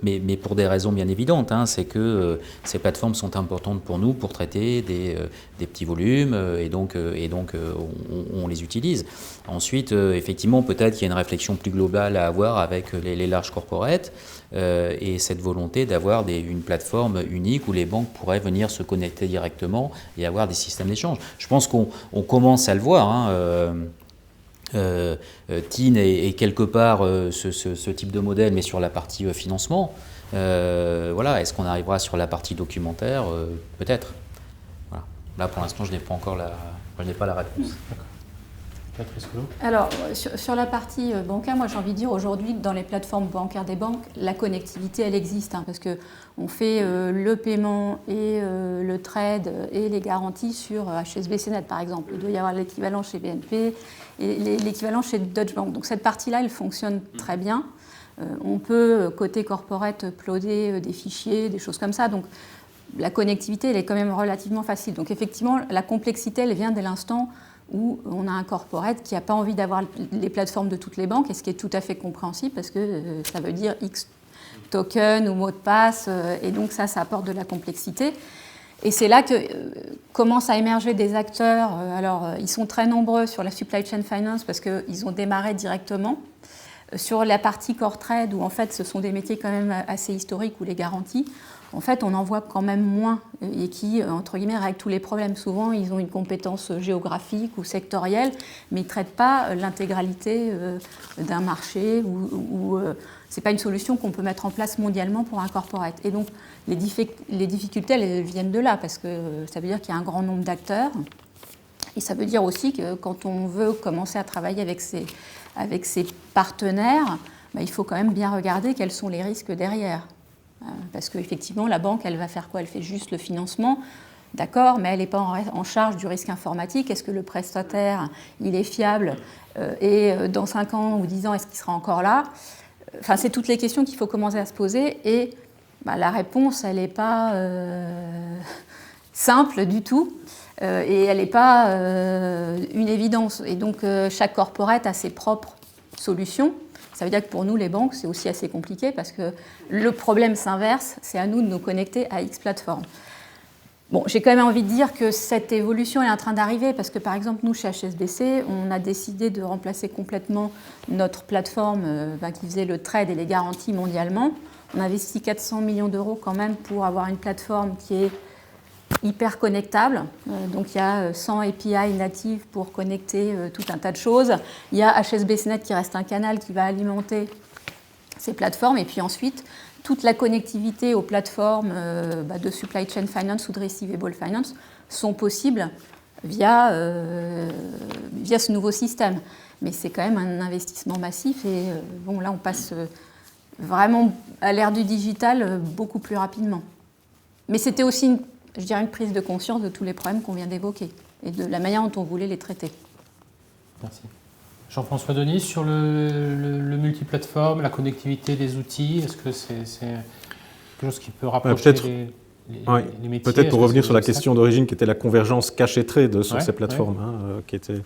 mais pour des raisons bien évidentes, hein, c'est que ces plateformes sont importantes pour nous pour traiter des petits volumes et donc on les utilise. Ensuite, effectivement, peut-être qu'il y a une réflexion plus globale à avoir avec les larges corporates et cette volonté d'avoir une plateforme unique où les banques pourraient venir se connecter directement et avoir des systèmes d'échange. Je pense qu'on commence à le voir. Hein, TIN est quelque part ce type de modèle, mais sur la partie financement. Voilà. Est-ce qu'on arrivera sur la partie documentaire? Peut-être. Voilà. Là, pour l'instant, je n'ai pas encore la réponse. Alors, sur la partie bancaire, moi j'ai envie de dire aujourd'hui, dans les plateformes bancaires des banques, la connectivité, elle existe, hein, parce qu'on fait le paiement et le trade et les garanties sur HSBC Net, par exemple. Il doit y avoir l'équivalent chez BNP et l'équivalent chez Deutsche Bank. Donc cette partie-là, elle fonctionne très bien. On peut, côté corporate, uploader des fichiers, des choses comme ça. Donc la connectivité, elle est quand même relativement facile. Donc effectivement, la complexité, elle vient dès l'instant où on a un corporate qui n'a pas envie d'avoir les plateformes de toutes les banques, et ce qui est tout à fait compréhensible parce que ça veut dire X token ou mot de passe, et donc ça apporte de la complexité. Et c'est là que commencent à émerger des acteurs. Alors, ils sont très nombreux sur la supply chain finance parce qu'ils ont démarré directement. Sur la partie core trade, où en fait ce sont des métiers quand même assez historiques, où les garanties, en fait on en voit quand même moins, et qui, entre guillemets, règlent tous les problèmes. Souvent ils ont une compétence géographique ou sectorielle, mais ils ne traitent pas l'intégralité d'un marché, ou ce n'est pas une solution qu'on peut mettre en place mondialement pour un corporate. Et donc les difficultés, elles viennent de là, parce que ça veut dire qu'il y a un grand nombre d'acteurs, et ça veut dire aussi que quand on veut commencer à travailler avec ses partenaires, il faut quand même bien regarder quels sont les risques derrière. Parce qu'effectivement, la banque, elle va faire quoi? Elle fait juste le financement, d'accord, mais elle n'est pas en charge du risque informatique. Est-ce que le prestataire, il est fiable? Et dans 5 ans ou 10 ans, est-ce qu'il sera encore là? Enfin, c'est toutes les questions qu'il faut commencer à se poser. Et la réponse, elle n'est pas simple du tout. Et elle n'est pas une évidence. Et donc, chaque corporate a ses propres solutions. Ça veut dire que pour nous, les banques, c'est aussi assez compliqué parce que le problème s'inverse, c'est à nous de nous connecter à X plateformes. Bon, j'ai quand même envie de dire que cette évolution est en train d'arriver parce que, par exemple, nous, chez HSBC, on a décidé de remplacer complètement notre plateforme qui faisait le trade et les garanties mondialement. On a investi 400 millions d'euros quand même pour avoir une plateforme qui est hyper connectable. Donc il y a 100 API natives pour connecter tout un tas de choses. Il y a HSBC Net qui reste un canal qui va alimenter ces plateformes. Et puis ensuite, toute la connectivité aux plateformes de supply chain finance ou de receivable finance sont possibles via ce nouveau système. Mais c'est quand même un investissement massif. Et là, on passe vraiment à l'ère du digital beaucoup plus rapidement. Mais c'était aussi une prise de conscience de tous les problèmes qu'on vient d'évoquer et de la manière dont on voulait les traiter. Merci. Jean-François Denis, sur le multiplateforme, la connectivité des outils, est-ce que c'est quelque chose qui peut rapprocher les métiers? Peut-être pour revenir sur la question d'origine qui était la convergence cash et trade sur ces plateformes. Qui était,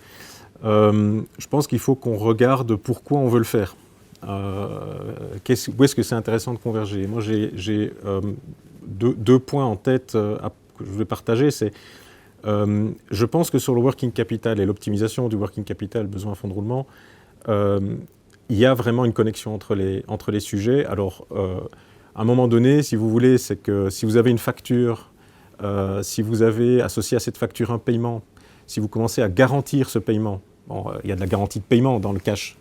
je pense qu'il faut qu'on regarde pourquoi on veut le faire. Où est-ce que c'est intéressant de converger? Moi, j'ai deux points en tête que je vais partager. C'est, je pense que sur le working capital et l'optimisation du working capital, besoin de fonds de roulement, il y a vraiment une connexion entre les sujets. Alors, à un moment donné, si vous voulez, c'est que si vous avez une facture, si vous avez associé à cette facture un paiement, si vous commencez à garantir ce paiement, il y a de la garantie de paiement dans le cash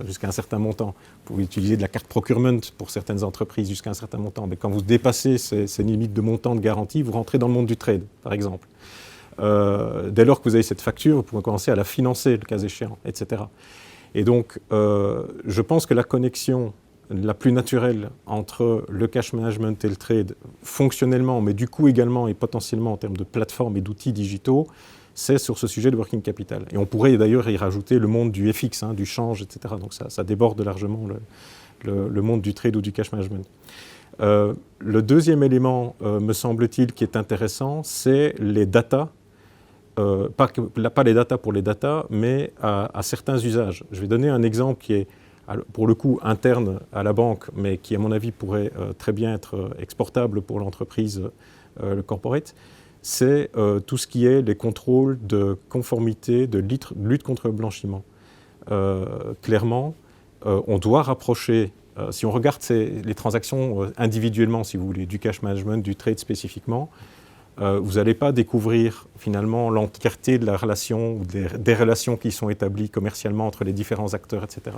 jusqu'à un certain montant. Vous pouvez utiliser de la carte procurement pour certaines entreprises jusqu'à un certain montant. Mais quand vous dépassez ces limites de montant de garantie, vous rentrez dans le monde du trade, par exemple. Dès lors que vous avez cette facture, vous pouvez commencer à la financer, le cas échéant, etc. Et donc, je pense que la connexion la plus naturelle entre le cash management et le trade, fonctionnellement, mais du coup également et potentiellement en termes de plateformes et d'outils digitaux, c'est sur ce sujet de working capital. Et on pourrait d'ailleurs y rajouter le monde du FX, du change, etc. Donc ça déborde largement le monde du trade ou du cash management. Le deuxième élément, me semble-t-il, qui est intéressant, c'est les data. Pas les data pour les data, mais à certains usages. Je vais donner un exemple qui est, pour le coup, interne à la banque, mais qui, à mon avis, pourrait très bien être exportable pour l'entreprise, le corporate. C'est tout ce qui est les contrôles de conformité, de lutte contre le blanchiment. Clairement, on doit rapprocher, si on regarde les transactions individuellement, si vous voulez, du cash management, du trade spécifiquement, vous n'allez pas découvrir finalement l'entièreté de la relation ou des relations qui sont établies commercialement entre les différents acteurs, etc.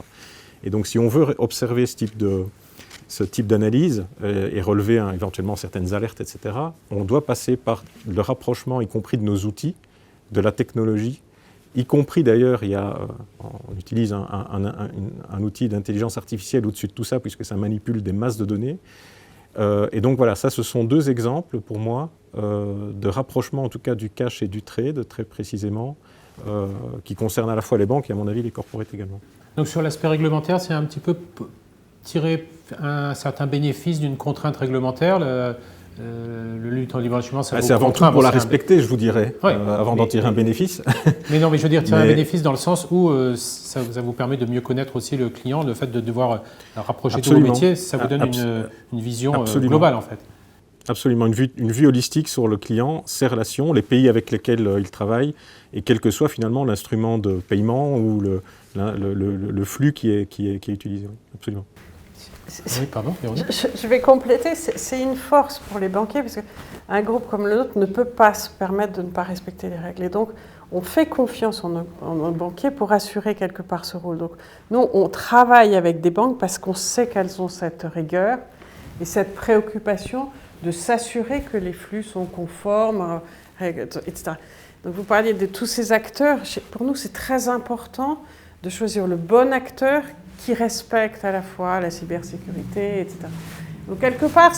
Et donc si on veut observer ce type d'analyse et relever éventuellement certaines alertes, etc., on doit passer par le rapprochement, y compris de nos outils, de la technologie, y compris d'ailleurs, on utilise un outil d'intelligence artificielle au-dessus de tout ça, puisque ça manipule des masses de données. Et donc voilà, ça ce sont deux exemples pour moi de rapprochement en tout cas du cash et du trade, très précisément, qui concernent à la fois les banques et à mon avis les corporates également. Donc sur l'aspect réglementaire, c'est un petit peu tirer un certain bénéfice d'une contrainte réglementaire. Le lutte anti-blanchiment, ça c'est avant tout pour la respecter, je vous dirais, avant d'en tirer un bénéfice. Mais non, mais je veux dire tirer un bénéfice dans le sens où ça vous permet de mieux connaître aussi le client, le fait de devoir rapprocher tous vos métiers, ça vous donne une vision globale en fait. Absolument, une vue holistique sur le client, ses relations, les pays avec lesquels il travaille, et quel que soit finalement l'instrument de paiement ou le flux qui est utilisé. Absolument. Oui, pardon. Je vais compléter, c'est une force pour les banquiers, parce qu'un groupe comme le nôtre ne peut pas se permettre de ne pas respecter les règles. Et donc, on fait confiance en nos banquiers pour assurer quelque part ce rôle. Donc, nous, on travaille avec des banques parce qu'on sait qu'elles ont cette rigueur et cette préoccupation de s'assurer que les flux sont conformes, etc. Donc vous parliez de tous ces acteurs. Pour nous, c'est très important de choisir le bon acteur qui respecte à la fois la cybersécurité, etc. Donc quelque part,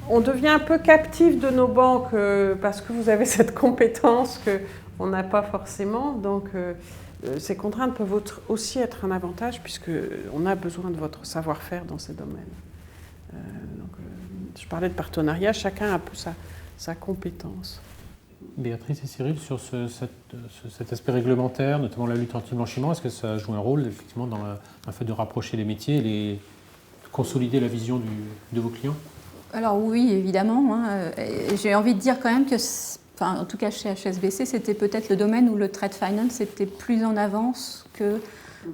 on devient un peu captif de nos banques parce que vous avez cette compétence qu'on n'a pas forcément. Donc ces contraintes peuvent aussi être un avantage puisqu'on a besoin de votre savoir-faire dans ces domaines. Je parlais de partenariat, chacun a un peu sa compétence. Béatrice et Cyril, sur cet aspect réglementaire, notamment la lutte anti-blanchiment, est-ce que ça joue un rôle effectivement dans le fait de rapprocher les métiers et de consolider la vision de vos clients ? Alors oui, évidemment. J'ai envie de dire quand même que, en tout cas chez HSBC, c'était peut-être le domaine où le trade finance était plus en avance que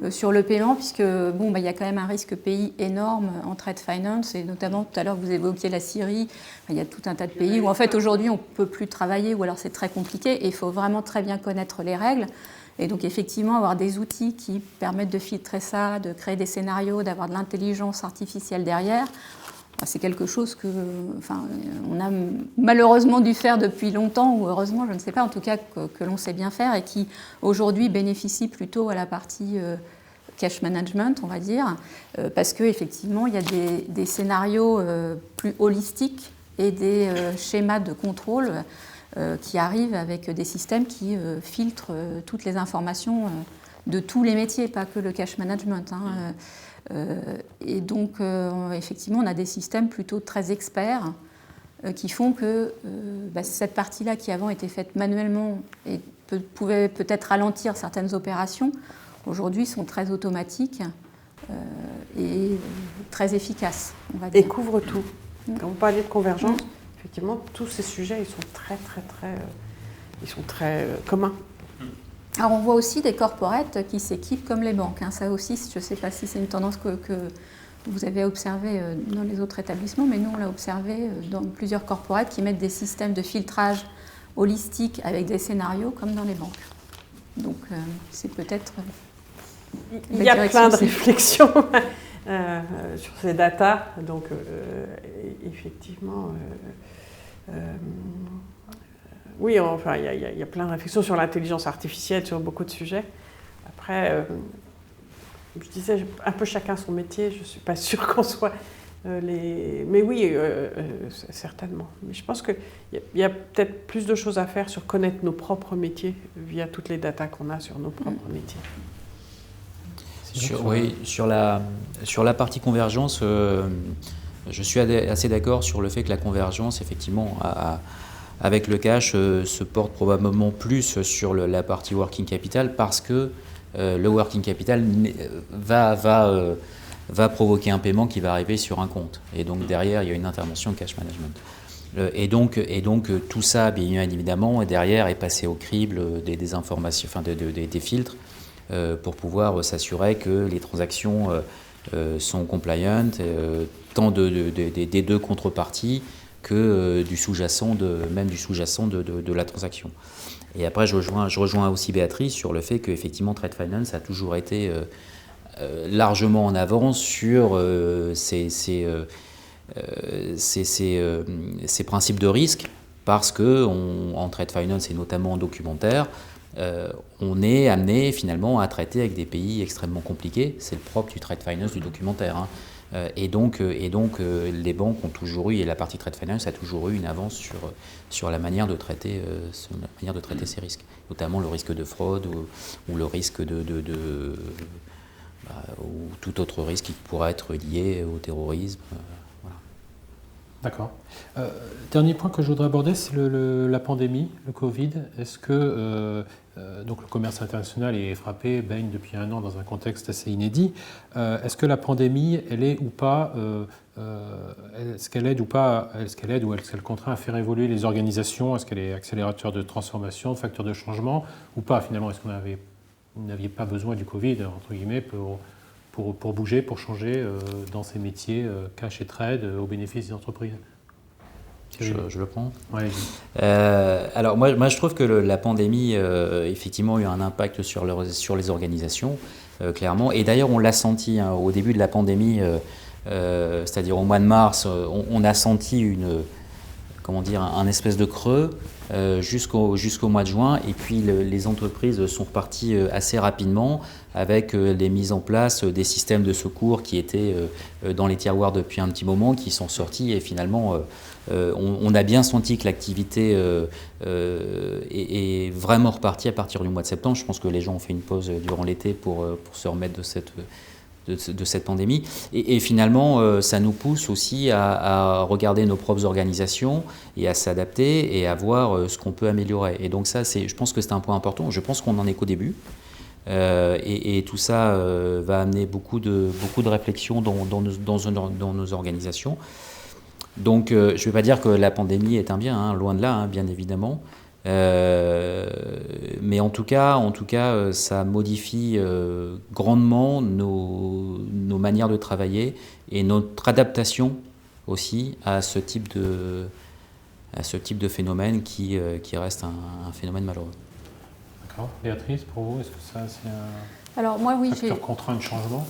sur le paiement, puisque il y a quand même un risque pays énorme en trade finance, et notamment tout à l'heure vous évoquiez la Syrie, il y a tout un tas de pays où en fait aujourd'hui on ne peut plus travailler, ou alors c'est très compliqué, et il faut vraiment très bien connaître les règles. Et donc effectivement avoir des outils qui permettent de filtrer ça, de créer des scénarios, d'avoir de l'intelligence artificielle derrière, c'est quelque chose on a malheureusement dû faire depuis longtemps, ou heureusement, je ne sais pas, en tout cas que l'on sait bien faire, et qui aujourd'hui bénéficie plutôt à la partie cash management, on va dire, parce qu'effectivement, il y a des scénarios plus holistiques et des schémas de contrôle qui arrivent avec des systèmes qui filtrent toutes les informations de tous les métiers, pas que le cash management. Et donc, effectivement, on a des systèmes plutôt très experts qui font que cette partie-là, qui avant était faite manuellement et pouvait peut-être ralentir certaines opérations, aujourd'hui sont très automatiques et très efficaces, on va dire. Et couvrent tout. Quand vous parlez de convergence, effectivement, tous ces sujets, ils sont très communs. Alors on voit aussi des corporates qui s'équipent comme les banques. Ça aussi, je ne sais pas si c'est une tendance que vous avez observée dans les autres établissements, mais nous on l'a observé dans plusieurs corporates qui mettent des systèmes de filtrage holistique avec des scénarios comme dans les banques. Donc c'est peut-être... Il y a plein de réflexions sur ces datas. Donc effectivement... Oui, enfin, il y a plein de réflexions sur l'intelligence artificielle, sur beaucoup de sujets. Après, je disais, un peu chacun son métier, je ne suis pas sûre qu'on soit les... Mais oui, certainement. Mais je pense qu'il y a peut-être plus de choses à faire sur connaître nos propres métiers via toutes les datas qu'on a sur nos propres métiers. Sur la partie convergence, je suis assez d'accord sur le fait que la convergence, effectivement, avec le cash, se porte probablement plus sur la partie working capital parce que le working capital va provoquer un paiement qui va arriver sur un compte. Et donc derrière, il y a une intervention cash management. Et donc tout ça, bien évidemment, derrière est passé au crible des informations, enfin des filtres pour pouvoir s'assurer que les transactions sont compliant, tant des deux contreparties que du sous-jacent de la transaction. Et après, je rejoins aussi Béatrice sur le fait qu'effectivement Trade Finance a toujours été largement en avance sur ces principes de risque, parce qu'en Trade Finance et notamment en documentaire, on est amené finalement à traiter avec des pays extrêmement compliqués. C'est le propre du Trade Finance, du documentaire, hein. Et donc, les banques ont toujours eu, et la partie Trade Finance a toujours eu une avance sur la manière de traiter ces risques, notamment le risque de fraude ou le risque ou tout autre risque qui pourrait être lié au terrorisme. Voilà. D'accord. Dernier point que je voudrais aborder, c'est la pandémie, le Covid. Est-ce que donc le commerce international est frappé, baigne depuis un an dans un contexte assez inédit. Est-ce que la pandémie, elle est ou pas, est-ce qu'elle aide ou pas, est-ce qu'elle contraint à faire évoluer les organisations? Est-ce qu'elle est accélérateur de transformation, facteur de changement ou pas finalement? Est-ce que vous n'aviez pas besoin du Covid, entre guillemets, pour bouger, pour changer dans ces métiers cash et trade au bénéfice des entreprises? Je le prends. Ouais. Alors moi je trouve que la pandémie effectivement a eu un impact sur les organisations, clairement. Et d'ailleurs on l'a senti hein, au début de la pandémie, c'est-à-dire au mois de mars, on a senti un espèce de creux jusqu'au mois de juin. Et puis les entreprises sont reparties assez rapidement avec les mises en place des systèmes de secours qui étaient dans les tiroirs depuis un petit moment, qui sont sortis et finalement on a bien senti que l'activité est vraiment repartie à partir du mois de septembre. Je pense que les gens ont fait une pause durant l'été pour se remettre de cette pandémie. Et finalement, ça nous pousse aussi à regarder nos propres organisations et à s'adapter et à voir ce qu'on peut améliorer. Et donc ça, je pense que c'est un point important. Je pense qu'on n'en est qu'au début. Et tout ça va amener beaucoup de réflexions dans nos organisations. Donc, je ne vais pas dire que la pandémie est un bien, hein, loin de là, hein, bien évidemment. Mais en tout cas, ça modifie grandement nos manières de travailler et notre adaptation aussi à ce type de phénomène qui reste un phénomène malheureux. D'accord. Béatrice, pour vous, est-ce que ça c'est un Alors moi, oui, facteur contraint de changement?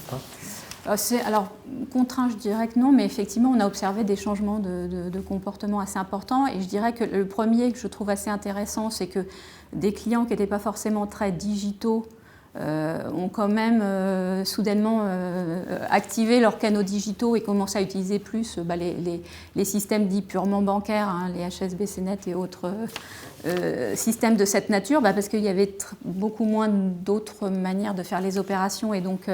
Alors, contraint, je dirais que non, mais effectivement, on a observé des changements de comportement assez importants. Et je dirais que le premier que je trouve assez intéressant, c'est que des clients qui n'étaient pas forcément très digitaux ont quand même soudainement activé leurs canaux digitaux et commencé à utiliser plus les systèmes dits purement bancaires, hein, les HSBC Net et autres systèmes de cette nature, parce qu'il y avait beaucoup moins d'autres manières de faire les opérations. Et donc,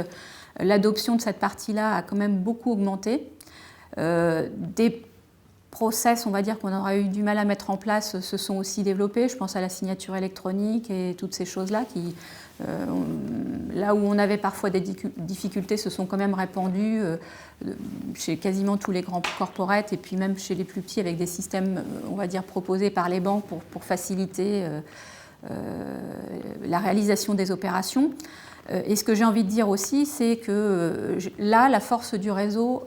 l'adoption de cette partie-là a quand même beaucoup augmenté. Des process, on va dire, qu'on aura eu du mal à mettre en place se sont aussi développés. Je pense à la signature électronique et toutes ces choses-là qui, là où on avait parfois des difficultés, se sont quand même répandues chez quasiment tous les grands corporates et puis même chez les plus petits avec des systèmes, on va dire, proposés par les banques pour faciliter la réalisation des opérations. Et ce que j'ai envie de dire aussi, c'est que là, la force du réseau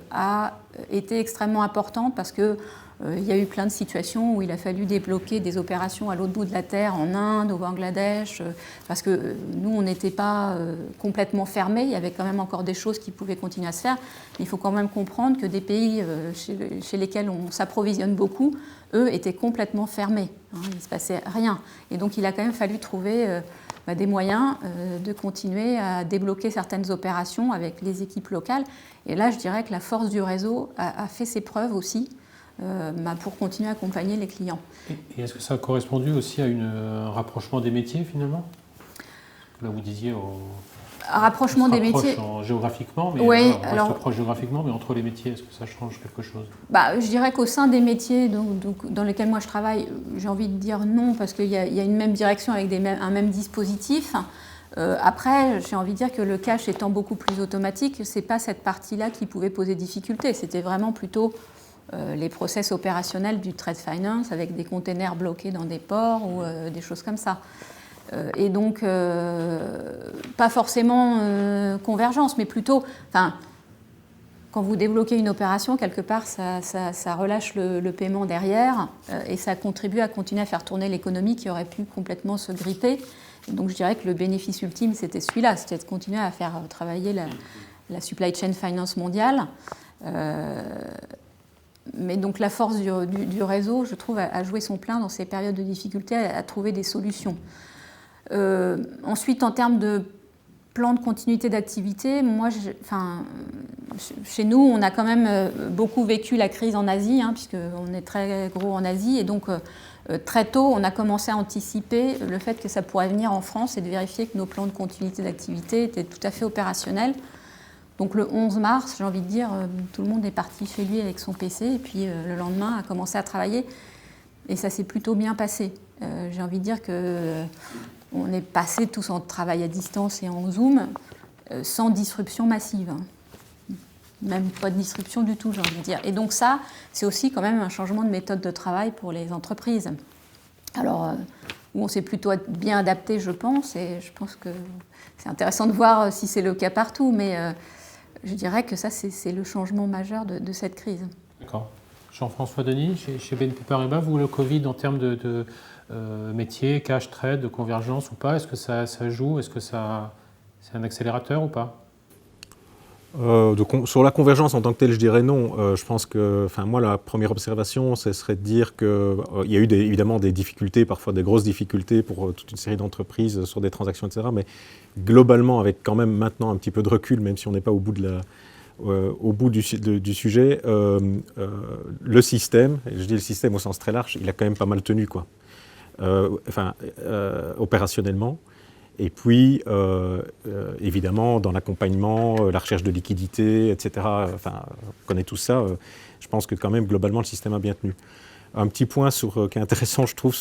a été extrêmement importante parce qu'il y a eu plein de situations où il a fallu débloquer des opérations à l'autre bout de la Terre, en Inde, au Bangladesh, parce que nous, on n'était pas complètement fermés, il y avait quand même encore des choses qui pouvaient continuer à se faire. Mais il faut quand même comprendre que des pays chez lesquels on s'approvisionne beaucoup, eux, étaient complètement fermés. Il ne se passait rien. Et donc il a quand même fallu trouver des moyens de continuer à débloquer certaines opérations avec les équipes locales. Et là, je dirais que la force du réseau a fait ses preuves aussi pour continuer à accompagner les clients. Et est-ce que ça a correspondu aussi à un rapprochement des métiers finalement? Là, vous disiez Rapprochement des métiers. Géographiquement, mais oui, on reste proche géographiquement, mais entre les métiers, est-ce que ça change quelque chose? Je dirais qu'au sein des métiers dans lesquels moi je travaille, j'ai envie de dire non, parce qu'il y a une même direction avec un même dispositif. Après, j'ai envie de dire que le cash étant beaucoup plus automatique, ce n'est pas cette partie-là qui pouvait poser difficulté. C'était vraiment plutôt les process opérationnels du trade finance avec des containers bloqués dans des ports ou des choses comme ça. Et donc, pas forcément convergence, mais plutôt, quand vous débloquez une opération, quelque part, ça relâche le paiement derrière et ça contribue à continuer à faire tourner l'économie qui aurait pu complètement se gripper. Et donc, je dirais que le bénéfice ultime, c'était celui-là, c'était de continuer à faire travailler la supply chain finance mondiale. Mais donc, la force du réseau, je trouve, a joué son plein dans ces périodes de difficulté à trouver des solutions. Ensuite, en termes de plan de continuité d'activité, chez nous, on a quand même beaucoup vécu la crise en Asie, puisqu'on est très gros en Asie, et donc très tôt, on a commencé à anticiper le fait que ça pourrait venir en France et de vérifier que nos plans de continuité d'activité étaient tout à fait opérationnels. Donc le 11 mars, j'ai envie de dire, tout le monde est parti chez lui avec son PC, et puis le lendemain a commencé à travailler, et ça s'est plutôt bien passé. J'ai envie de dire que on est passé tous en travail à distance et en Zoom sans disruption massive. Même pas de disruption du tout, j'ai envie de dire. Et donc ça, c'est aussi quand même un changement de méthode de travail pour les entreprises. Alors, où on s'est plutôt bien adapté, je pense, et je pense que c'est intéressant de voir si c'est le cas partout, mais je dirais que ça, c'est le changement majeur de cette crise. D'accord. Jean-François Denis, chez BNP Paribas, vous, le Covid, en termes de métier, cash, trade, de convergence ou pas, est-ce que ça joue? Est-ce que c'est un accélérateur ou pas? Sur la convergence en tant que telle, je dirais non. Je pense que, moi, la première observation, ce serait de dire qu'il y a eu évidemment des difficultés, parfois des grosses difficultés pour toute une série d'entreprises sur des transactions, etc. Mais globalement, avec quand même maintenant un petit peu de recul, même si on n'est pas au bout du sujet, le système, et je dis le système au sens très large, il a quand même pas mal tenu, quoi. Opérationnellement. Et puis, évidemment, dans l'accompagnement, la recherche de liquidité, etc., on connaît tout ça, je pense que quand même, globalement, le système a bien tenu. Un petit point qui est intéressant, je trouve,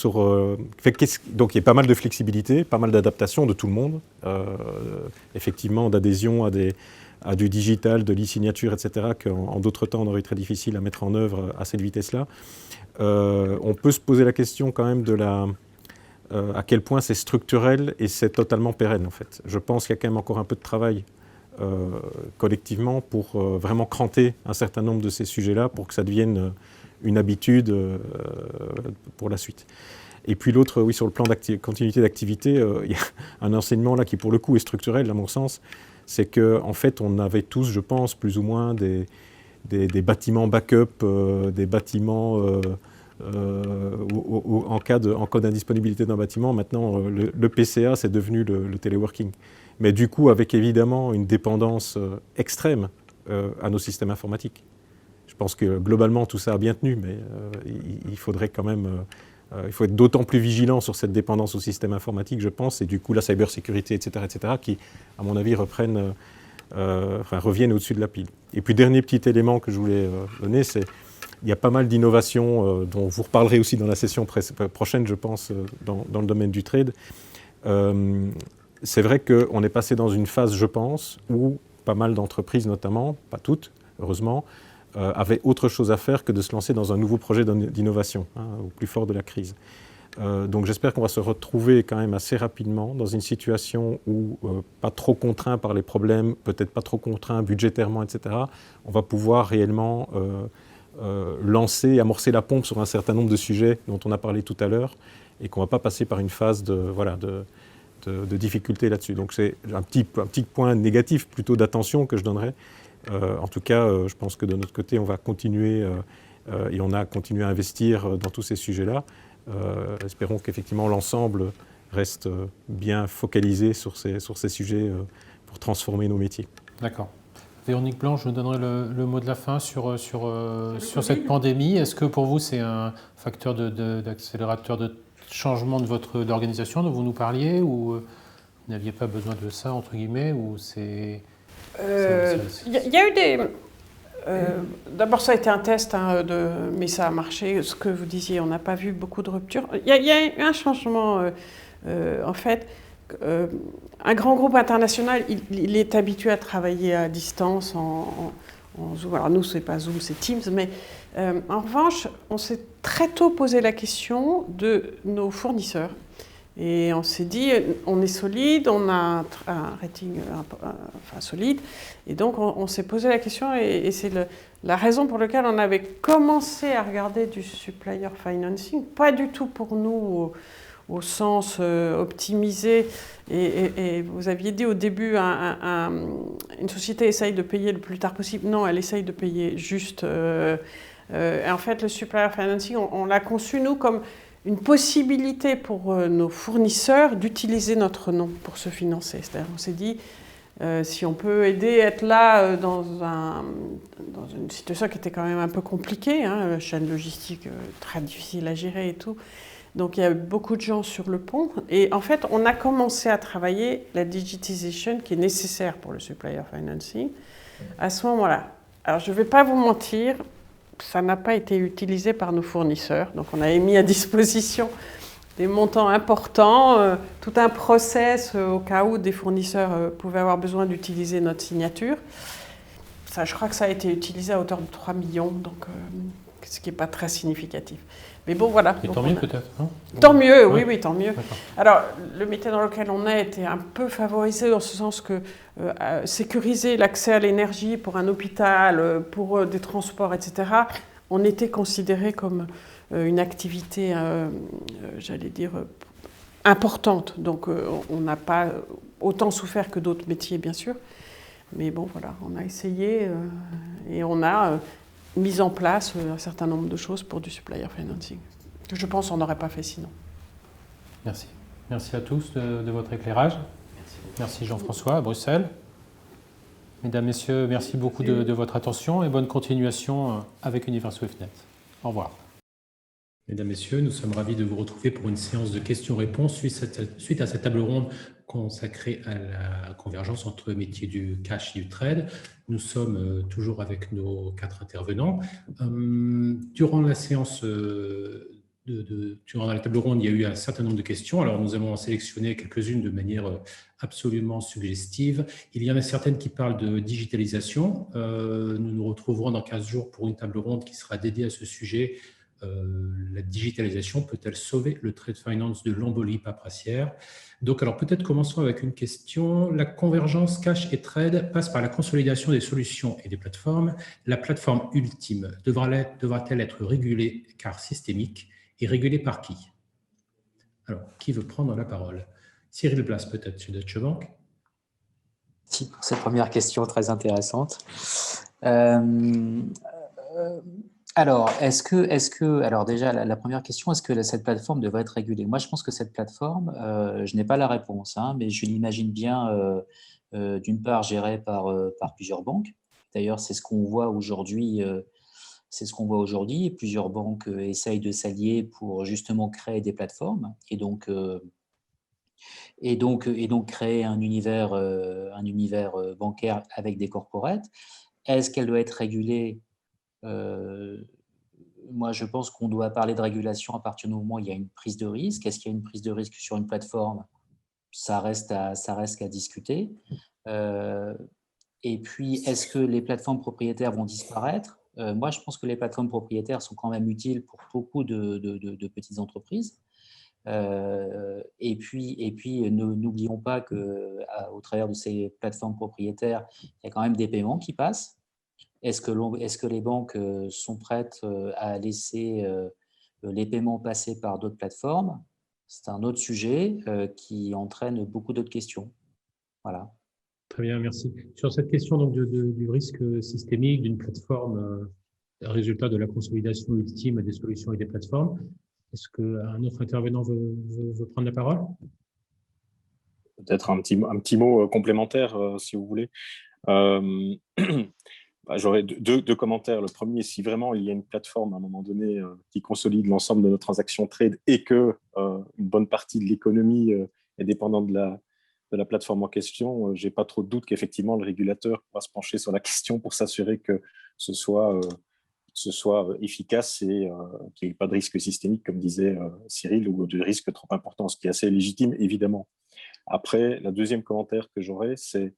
donc il y a pas mal de flexibilité, pas mal d'adaptation de tout le monde, effectivement, d'adhésion à du digital, de l'e-signature, etc., qu'en d'autres temps, on aurait eu très difficile à mettre en œuvre à cette vitesse-là. On peut se poser la question quand même à quel point c'est structurel et c'est totalement pérenne en fait. Je pense qu'il y a quand même encore un peu de travail collectivement pour vraiment cranter un certain nombre de ces sujets-là pour que ça devienne une habitude pour la suite. Et puis l'autre, oui, sur le plan de continuité d'activité, il y a un enseignement là qui pour le coup est structurel à mon sens, c'est qu'en fait on avait tous, je pense, plus ou moins des bâtiments backup, des bâtiments en cas d'indisponibilité d'un bâtiment. Maintenant, le PCA, c'est devenu le téléworking. Mais du coup, avec évidemment une dépendance extrême à nos systèmes informatiques. Je pense que globalement, tout ça a bien tenu, mais il faudrait quand même... il faut être d'autant plus vigilant sur cette dépendance au système informatique, je pense, et du coup, la cybersécurité, etc., qui, à mon avis, reviennent au-dessus de la pile. Et puis, dernier petit élément que je voulais donner, c'est il y a pas mal d'innovations dont vous reparlerez aussi dans la session prochaine, je pense, dans le domaine du trade. C'est vrai qu'on est passé dans une phase, je pense, où pas mal d'entreprises, notamment, pas toutes, heureusement, avaient autre chose à faire que de se lancer dans un nouveau projet d'innovation, au plus fort de la crise. Donc j'espère qu'on va se retrouver quand même assez rapidement dans une situation où, pas trop contraint par les problèmes, peut-être pas trop contraint budgétairement, etc., on va pouvoir réellement lancer, amorcer la pompe sur un certain nombre de sujets dont on a parlé tout à l'heure et qu'on ne va pas passer par une phase de difficulté là-dessus. Donc c'est un petit point négatif plutôt d'attention que je donnerais. En tout cas, je pense que de notre côté, on va continuer et on a continué à investir dans tous ces sujets-là. Espérons qu'effectivement l'ensemble reste bien focalisé sur ces sujets pour transformer nos métiers. D'accord. Véronique Blanc, je vous donnerai le mot de la fin sur cette pandémie. Est-ce que pour vous, c'est un facteur d'accélérateur de changement de votre d'organisation dont vous nous parliez, ou vous n'aviez pas besoin de ça, entre guillemets, ou c'est... Il y a eu des... D'abord, ça a été un test, mais ça a marché. Ce que vous disiez, on n'a pas vu beaucoup de ruptures. Il y a eu un changement, en fait. Un grand groupe international, il est habitué à travailler à distance en Zoom. Alors nous, c'est pas Zoom, c'est Teams. Mais en revanche, on s'est très tôt posé la question de nos fournisseurs. Et on s'est dit, on est solide, on a un rating solide. Et donc, on s'est posé la question, et c'est la raison pour laquelle on avait commencé à regarder du supplier financing. Pas du tout pour nous, au sens optimisé. Et vous aviez dit au début, une société essaye de payer le plus tard possible. Non, elle essaye de payer juste. Et en fait, le supplier financing, on l'a conçu, nous, comme une possibilité pour nos fournisseurs d'utiliser notre nom pour se financer. C'est-à-dire, on s'est dit, si on peut aider, être là dans une situation qui était quand même un peu compliquée, chaîne logistique très difficile à gérer et tout. Donc il y a eu beaucoup de gens sur le pont. Et en fait, on a commencé à travailler la digitization qui est nécessaire pour le supplier financing à ce moment-là. Alors je ne vais pas vous mentir, ça n'a pas été utilisé par nos fournisseurs. Donc on avait mis à disposition des montants importants, tout un process au cas où des fournisseurs pouvaient avoir besoin d'utiliser notre signature. Ça, je crois que ça a été utilisé à hauteur de 3 millions, donc, ce qui n'est pas très significatif. Mais bon, voilà. Et tant mieux peut-être, non ? Tant mieux, oui, tant mieux. D'accord. Alors, le métier dans lequel on est était un peu favorisé dans ce sens que sécuriser l'accès à l'énergie pour un hôpital, pour des transports, etc., on était considéré comme une activité, j'allais dire, importante. Donc, on n'a pas autant souffert que d'autres métiers, bien sûr. Mais bon, voilà, on a essayé et on a mis en place un certain nombre de choses pour du supplier financing. Je pense qu'on n'aurait pas fait sinon. Merci. Merci à tous de votre éclairage. Merci Jean-François à Bruxelles. Mesdames, Messieurs, merci beaucoup de votre attention et bonne continuation avec Univers SwiftNet. Au revoir. Mesdames, Messieurs, nous sommes ravis de vous retrouver pour une séance de questions-réponses suite à cette table ronde consacrée à la convergence entre le métier du cash et du trade. Nous sommes toujours avec nos 4 intervenants. Durant la séance, durant la table ronde, il y a eu un certain nombre de questions. Alors, nous allons en sélectionner quelques-unes de manière absolument suggestive. Il y en a certaines qui parlent de digitalisation. Nous nous retrouverons dans 15 jours pour une table ronde qui sera dédiée à ce sujet. La digitalisation peut-elle sauver le trade finance de l'embolie papassière? Donc, alors peut-être commençons avec une question. La convergence cash et trade passe par la consolidation des solutions et des plateformes. La plateforme ultime devra-t-elle être régulée car systémique et régulée par qui? Alors, qui veut prendre la parole? Cyril Blas, peut-être, chez Deutsche Bank. Merci pour cette première question très intéressante. Alors, alors déjà, la première question, est-ce que cette plateforme devrait être régulée? Moi, je pense que cette plateforme, je n'ai pas la réponse, mais je l'imagine bien, d'une part, gérée par plusieurs banques. D'ailleurs, c'est ce qu'on voit aujourd'hui. Plusieurs banques essayent de s'allier pour justement créer des plateformes et donc créer un univers bancaire avec des corporates. Est-ce qu'elle doit être régulée? Moi, je pense qu'on doit parler de régulation à partir du moment où il y a une prise de risque. Est-ce qu'il y a une prise de risque sur une plateforme? Ça reste à discuter. Et puis, est-ce que les plateformes propriétaires vont disparaître? Moi, je pense que les plateformes propriétaires sont quand même utiles pour beaucoup de petites entreprises. Et puis n'oublions pas qu'au travers de ces plateformes propriétaires, il y a quand même des paiements qui passent. Est-ce que les banques sont prêtes à laisser les paiements passer par d'autres plateformes? C'est un autre sujet qui entraîne beaucoup d'autres questions. Voilà. Très bien, merci. Sur cette question donc, du risque systémique d'une plateforme, résultat de la consolidation ultime des solutions et des plateformes, Est-ce qu'un autre intervenant veut prendre la parole? Peut-être un petit mot complémentaire, si vous voulez. J'aurais deux commentaires. Le premier, si vraiment il y a une plateforme à un moment donné qui consolide l'ensemble de nos transactions trade et que une bonne partie de l'économie est dépendante de la plateforme en question, j'ai pas trop de doute qu'effectivement le régulateur pourra se pencher sur la question pour s'assurer que ce soit efficace et qu'il n'y ait pas de risque systémique, comme disait Cyril, ou de risque trop important, ce qui est assez légitime, évidemment. Après, la deuxième commentaire que j'aurais, c'est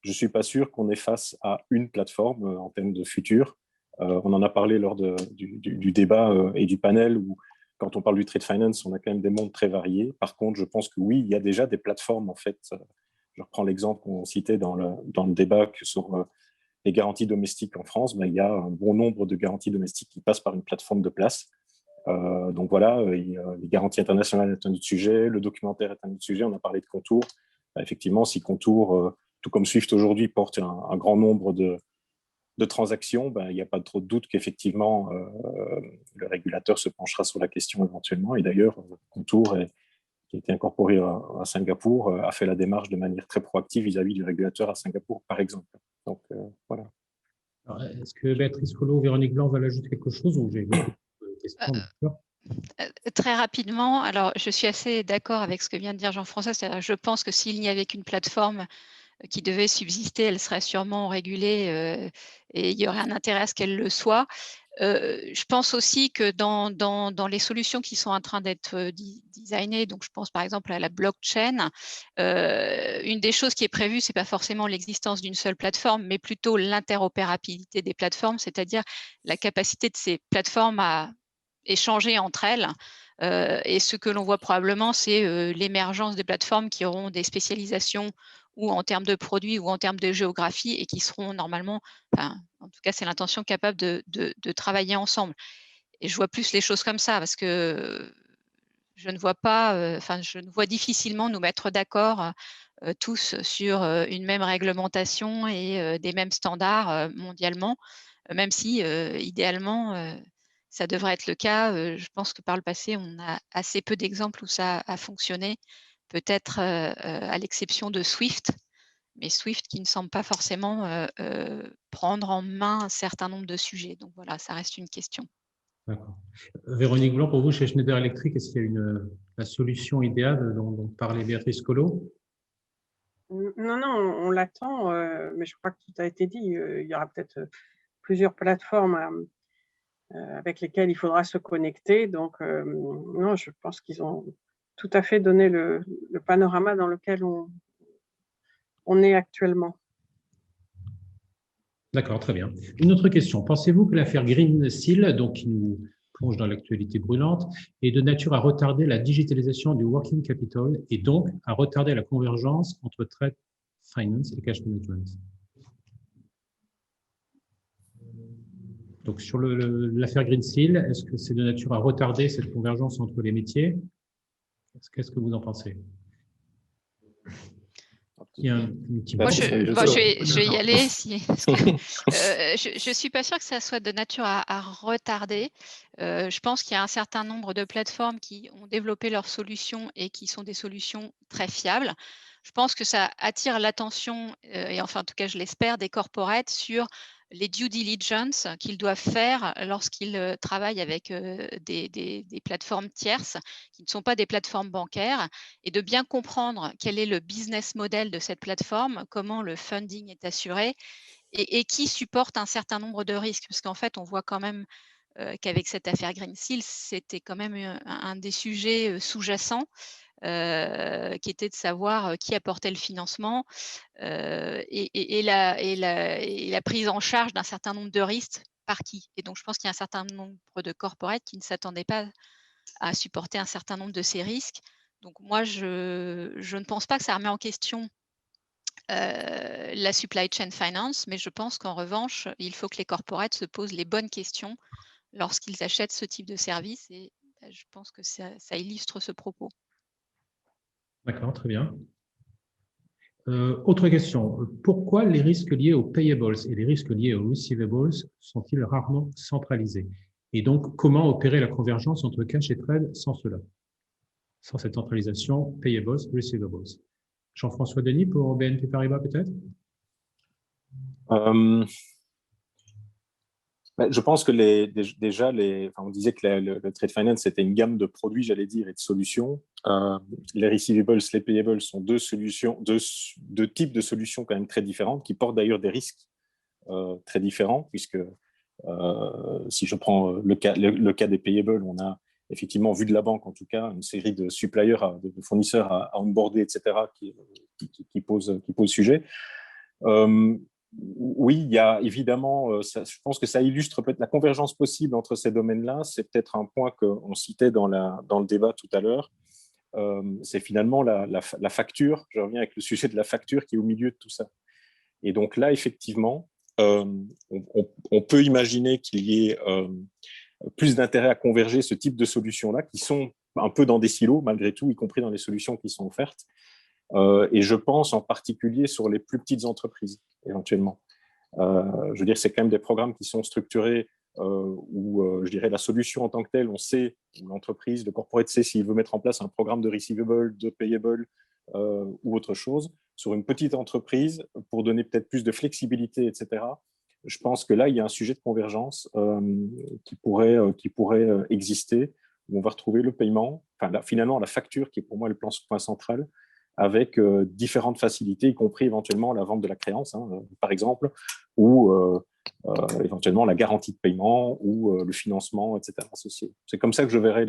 je ne suis pas sûr qu'on est face à une plateforme en termes de futur. On en a parlé lors du débat et du panel où, quand on parle du trade finance, on a quand même des mondes très variés. Par contre, je pense que oui, il y a déjà des plateformes, en fait. Je reprends l'exemple qu'on citait dans le débat sur les garanties domestiques en France. Il y a un bon nombre de garanties domestiques qui passent par une plateforme de place. Donc voilà, les garanties internationales est un autre sujet, le documentaire est un autre sujet, on a parlé de Contour. Effectivement, si Contour, tout comme Swift aujourd'hui, porte un grand nombre de transactions, il n'y a pas trop de doute qu'effectivement le régulateur se penchera sur la question éventuellement. Et d'ailleurs, Contour, qui a été incorporé à Singapour, a fait la démarche de manière très proactive vis-à-vis du régulateur à Singapour, par exemple. Donc voilà. Alors, est-ce que Béatrice Collot ou Véronique Blanc veulent ajouter quelque chose ou j'ai une question? Très rapidement, alors je suis assez d'accord avec ce que vient de dire Jean-François. Je pense que s'il n'y avait qu'une plateforme qui devait subsister, elle serait sûrement régulée et il y aurait un intérêt à ce qu'elle le soit. Je pense aussi que dans les solutions qui sont en train d'être designées, donc je pense par exemple à la blockchain, une des choses qui est prévue, ce n'est pas forcément l'existence d'une seule plateforme, mais plutôt l'interopérabilité des plateformes, c'est-à-dire la capacité de ces plateformes à échanger entre elles. Et ce que l'on voit probablement, c'est l'émergence des plateformes qui auront des spécialisations ou en termes de produits ou en termes de géographie et qui seront normalement, en tout cas c'est l'intention, capables de travailler ensemble. Et je vois plus les choses comme ça parce que je ne vois pas, je ne vois difficilement nous mettre d'accord tous sur une même réglementation et des mêmes standards mondialement, même si idéalement ça devrait être le cas. Je pense que par le passé, on a assez peu d'exemples où ça a fonctionné, peut-être à l'exception de Swift, mais Swift qui ne semble pas forcément prendre en main un certain nombre de sujets. Donc voilà, ça reste une question. D'accord. Véronique Blanc, pour vous, chez Schneider Electric, est-ce qu'il y a la solution idéale dont parlait Béatrice Collot? Non, on l'attend, mais je crois que tout a été dit. Il y aura peut-être plusieurs plateformes avec lesquelles il faudra se connecter. Donc, non, je pense qu'ils ont tout à fait donné le panorama dans lequel on est actuellement. D'accord, très bien. Une autre question. Pensez-vous que l'affaire Greensill, donc qui nous plonge dans l'actualité brûlante, est de nature à retarder la digitalisation du working capital et donc à retarder la convergence entre trade finance et cash management? Donc, sur l'affaire Greensill, est-ce que c'est de nature à retarder cette convergence entre les métiers? Qu'est-ce que vous en pensez? Moi, je vais y aller. Je ne suis pas sûre que ça soit de nature à retarder. Je pense qu'il y a un certain nombre de plateformes qui ont développé leurs solutions et qui sont des solutions très fiables. Je pense que ça attire l'attention, et enfin en tout cas je l'espère, des corporates sur les due diligence qu'ils doivent faire lorsqu'ils travaillent avec des plateformes tierces qui ne sont pas des plateformes bancaires, et de bien comprendre quel est le business model de cette plateforme, comment le funding est assuré et qui supporte un certain nombre de risques. Parce qu'en fait, on voit quand même qu'avec cette affaire Greensill, c'était quand même un des sujets sous-jacents qui était de savoir qui apportait le financement et la prise en charge d'un certain nombre de risques par qui. Et donc, je pense qu'il y a un certain nombre de corporates qui ne s'attendaient pas à supporter un certain nombre de ces risques. Donc, moi, je ne pense pas que ça remet en question la supply chain finance, mais je pense qu'en revanche, il faut que les corporates se posent les bonnes questions lorsqu'ils achètent ce type de service. Et je pense que ça illustre ce propos. D'accord, très bien. Autre question. Pourquoi les risques liés aux payables et les risques liés aux receivables sont-ils rarement centralisés? Et donc, comment opérer la convergence entre cash et trade sans cela, sans cette centralisation payables, receivables? Jean-François Denis pour BNP Paribas peut-être? Je pense que déjà, on disait que le trade finance c'était une gamme de produits, j'allais dire, et de solutions. Les receivables, les payables sont deux types de solutions quand même très différentes, qui portent d'ailleurs des risques très différents, puisque si je prends le cas des payables, on a effectivement, vu de la banque en tout cas, une série de suppliers, de fournisseurs à onboarder, etc., qui posent sujet. Oui, il y a évidemment, je pense que ça illustre peut-être la convergence possible entre ces domaines-là. C'est peut-être un point qu'on citait dans le débat tout à l'heure. C'est finalement la facture. Je reviens avec le sujet de la facture qui est au milieu de tout ça. Et donc là, effectivement, on peut imaginer qu'il y ait plus d'intérêt à converger ce type de solutions-là, qui sont un peu dans des silos, malgré tout, y compris dans les solutions qui sont offertes. Et je pense en particulier sur les plus petites entreprises, éventuellement. Je veux dire, c'est quand même des programmes qui sont structurés où, je dirais, la solution en tant que telle, on sait, l'entreprise, le corporate sait s'il veut mettre en place un programme de receivable, de payable ou autre chose. Sur une petite entreprise, pour donner peut-être plus de flexibilité, etc., je pense que là, il y a un sujet de convergence qui pourrait exister, où on va retrouver le paiement, finalement la facture qui est pour moi le point central, avec différentes facilités, y compris éventuellement la vente de la créance, par exemple, ou éventuellement la garantie de paiement ou le financement, etc. associé. C'est comme ça que je verrais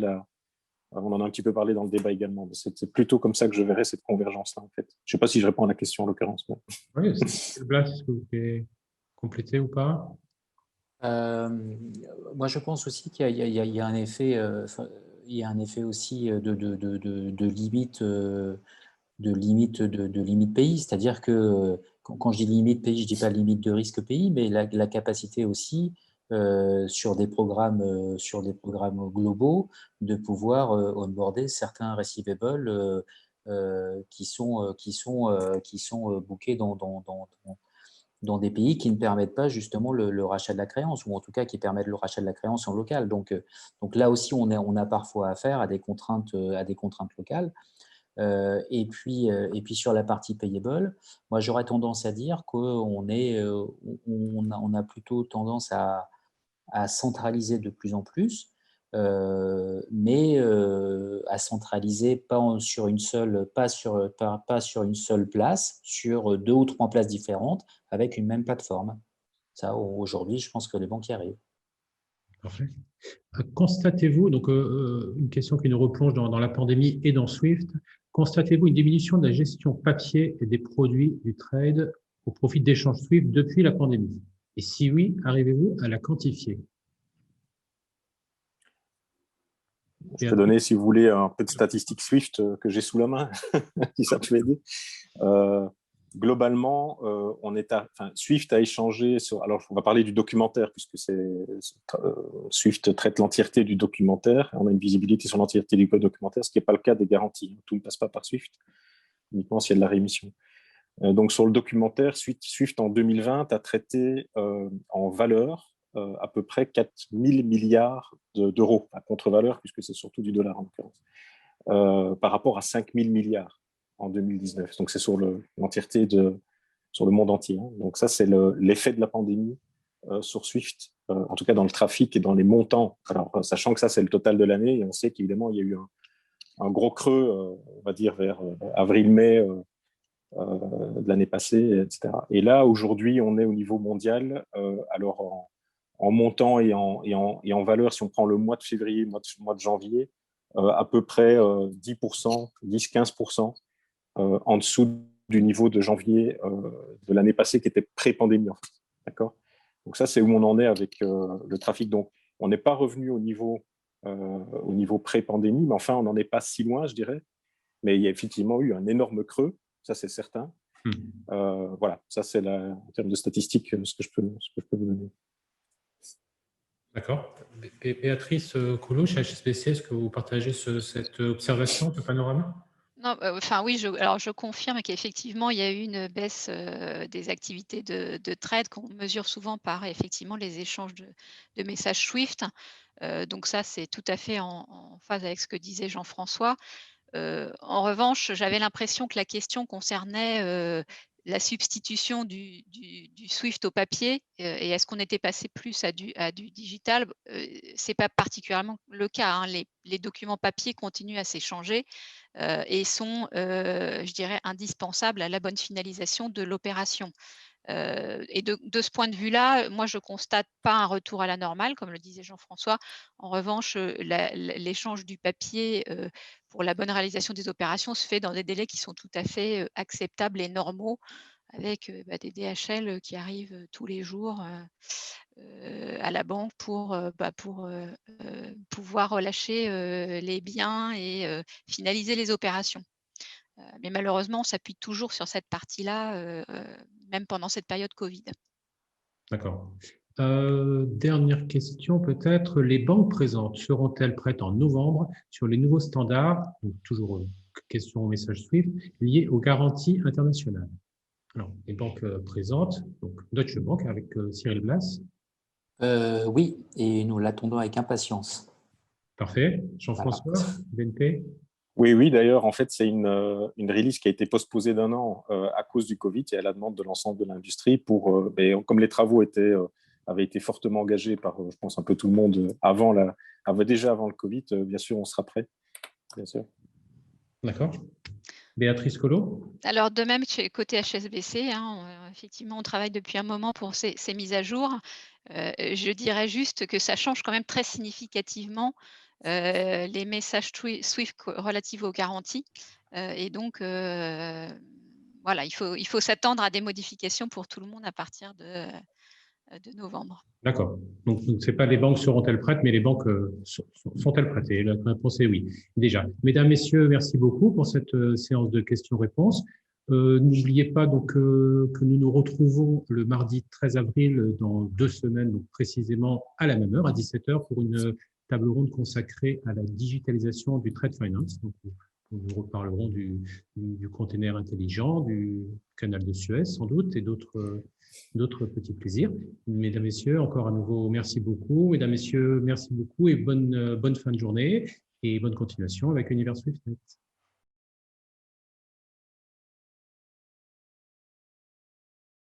on en a un petit peu parlé dans le débat également, mais c'est plutôt comme ça que je verrais cette convergence-là, en fait. Je ne sais pas si je réponds à la question en l'occurrence. Mais... Oui, Blas, est-ce que vous pouvez compléter ou pas? Moi, je pense aussi qu'il y a un effet, il y a un effet aussi de limite. De limite pays, c'est-à-dire que quand je dis limite pays, je ne dis pas limite de risque pays, mais la capacité aussi sur des programmes globaux de pouvoir onboarder certains receivables qui sont bookés dans des pays qui ne permettent pas justement le rachat de la créance, ou en tout cas qui permettent le rachat de la créance en local. Donc là aussi, on a parfois affaire à des contraintes locales. Et puis sur la partie payable, moi j'aurais tendance à dire qu'on a plutôt tendance à centraliser de plus en plus, mais à centraliser pas sur une seule place, sur 2 ou 3 places différentes avec une même plateforme. Ça, aujourd'hui, je pense que les banques y arrivent. Parfait. Constatez-vous, donc une question qui nous replonge dans la pandémie et dans Swift, constatez-vous une diminution de la gestion papier et des produits du trade au profit d'échanges Swift depuis la pandémie? Et si oui, arrivez-vous à la quantifier? Je peux donner, si vous voulez, un peu de statistiques Swift que j'ai sous la main, si ça peut aider. Globalement, Swift a échangé sur. Alors, on va parler du documentaire, puisque Swift traite l'entièreté du documentaire. On a une visibilité sur l'entièreté du code documentaire, ce qui n'est pas le cas des garanties. Tout ne passe pas par Swift, uniquement s'il y a de la réémission. Donc, sur le documentaire, Swift en 2020 a traité en valeur à peu près 4 000 milliards d'euros, à contre-valeur, puisque c'est surtout du dollar en l'occurrence, par rapport à 5 000 milliards en 2019. Donc, c'est sur l'entièreté sur le monde entier. Donc, ça, c'est l'effet de la pandémie sur Swift, en tout cas dans le trafic et dans les montants. Alors, sachant que ça, c'est le total de l'année, et on sait qu'évidemment, il y a eu un gros creux, on va dire, vers avril-mai de l'année passée, etc. Et là, aujourd'hui, on est au niveau mondial. Alors, en montant et en valeur, si on prend le mois de février, mois de janvier, à peu près 10%, 10-15% en dessous du niveau de janvier de l'année passée qui était pré-pandémie. En fait. D'accord ? Donc ça, c'est où on en est avec le trafic. Donc, on n'est pas revenu au niveau pré-pandémie, mais enfin, on n'en est pas si loin, je dirais. Mais il y a effectivement eu un énorme creux, ça c'est certain. Voilà, ça c'est en termes de statistiques ce que je peux vous donner. D'accord. Béatrice Coulouche, HSBC, est-ce que vous partagez cette observation, ce panorama? Non, enfin oui, alors je confirme qu'effectivement, il y a eu une baisse des activités de trade qu'on mesure souvent par effectivement les échanges de messages Swift. Donc ça, c'est tout à fait en phase avec ce que disait Jean-François. En revanche, j'avais l'impression que la question concernait la substitution du Swift au papier et est-ce qu'on était passé plus à du digital. C'est pas particulièrement le cas, hein. Les documents papier continuent à s'échanger et sont, je dirais, indispensables à la bonne finalisation de l'opération. Et de ce point de vue-là, moi, je constate pas un retour à la normale, comme le disait Jean-François. En revanche, l'échange du papier pour la bonne réalisation des opérations se fait dans des délais qui sont tout à fait acceptables et normaux, avec des DHL qui arrivent tous les jours à la banque pour pouvoir relâcher les biens et finaliser les opérations. Mais malheureusement, on s'appuie toujours sur cette partie-là, même pendant cette période Covid. D'accord. Dernière question peut-être. Les banques présentes seront-elles prêtes en novembre sur les nouveaux standards, donc toujours question au message Swift, liés aux garanties internationales? Alors, les banques présentes, donc Deutsche Bank avec Cyril Blas. Oui, et nous l'attendons avec impatience. Parfait. Jean-François, BNP? Oui, oui, d'ailleurs, en fait, c'est une release qui a été postposée d'1 an à cause du Covid et à la demande de l'ensemble de l'industrie pour, comme les travaux avaient été fortement engagés par, je pense, un peu tout le monde déjà avant le Covid, bien sûr, on sera prêt. Bien sûr. D'accord. Béatrice Collot? Alors, de même que côté HSBC, hein, effectivement, on travaille depuis un moment pour ces mises à jour. Je dirais juste que ça change quand même très significativement les messages Swift relatifs aux garanties. Et donc, voilà, il faut s'attendre à des modifications pour tout le monde à partir de novembre. D'accord. Donc, ce n'est pas les banques seront-elles prêtes, mais les banques sont-elles prêtes? Et la réponse est oui, déjà. Mesdames, Messieurs, merci beaucoup pour cette séance de questions-réponses. N'oubliez pas donc que nous nous retrouvons le mardi 13 avril dans 2 semaines, donc précisément à la même heure, à 17h, pour une table ronde consacrée à la digitalisation du trade finance. Donc, nous reparlerons du container intelligent, du canal de Suez sans doute, et d'autres petits plaisirs. Mesdames, Messieurs, encore à nouveau, merci beaucoup. Mesdames, Messieurs, merci beaucoup et bonne fin de journée et bonne continuation avec Univers Swiftnet.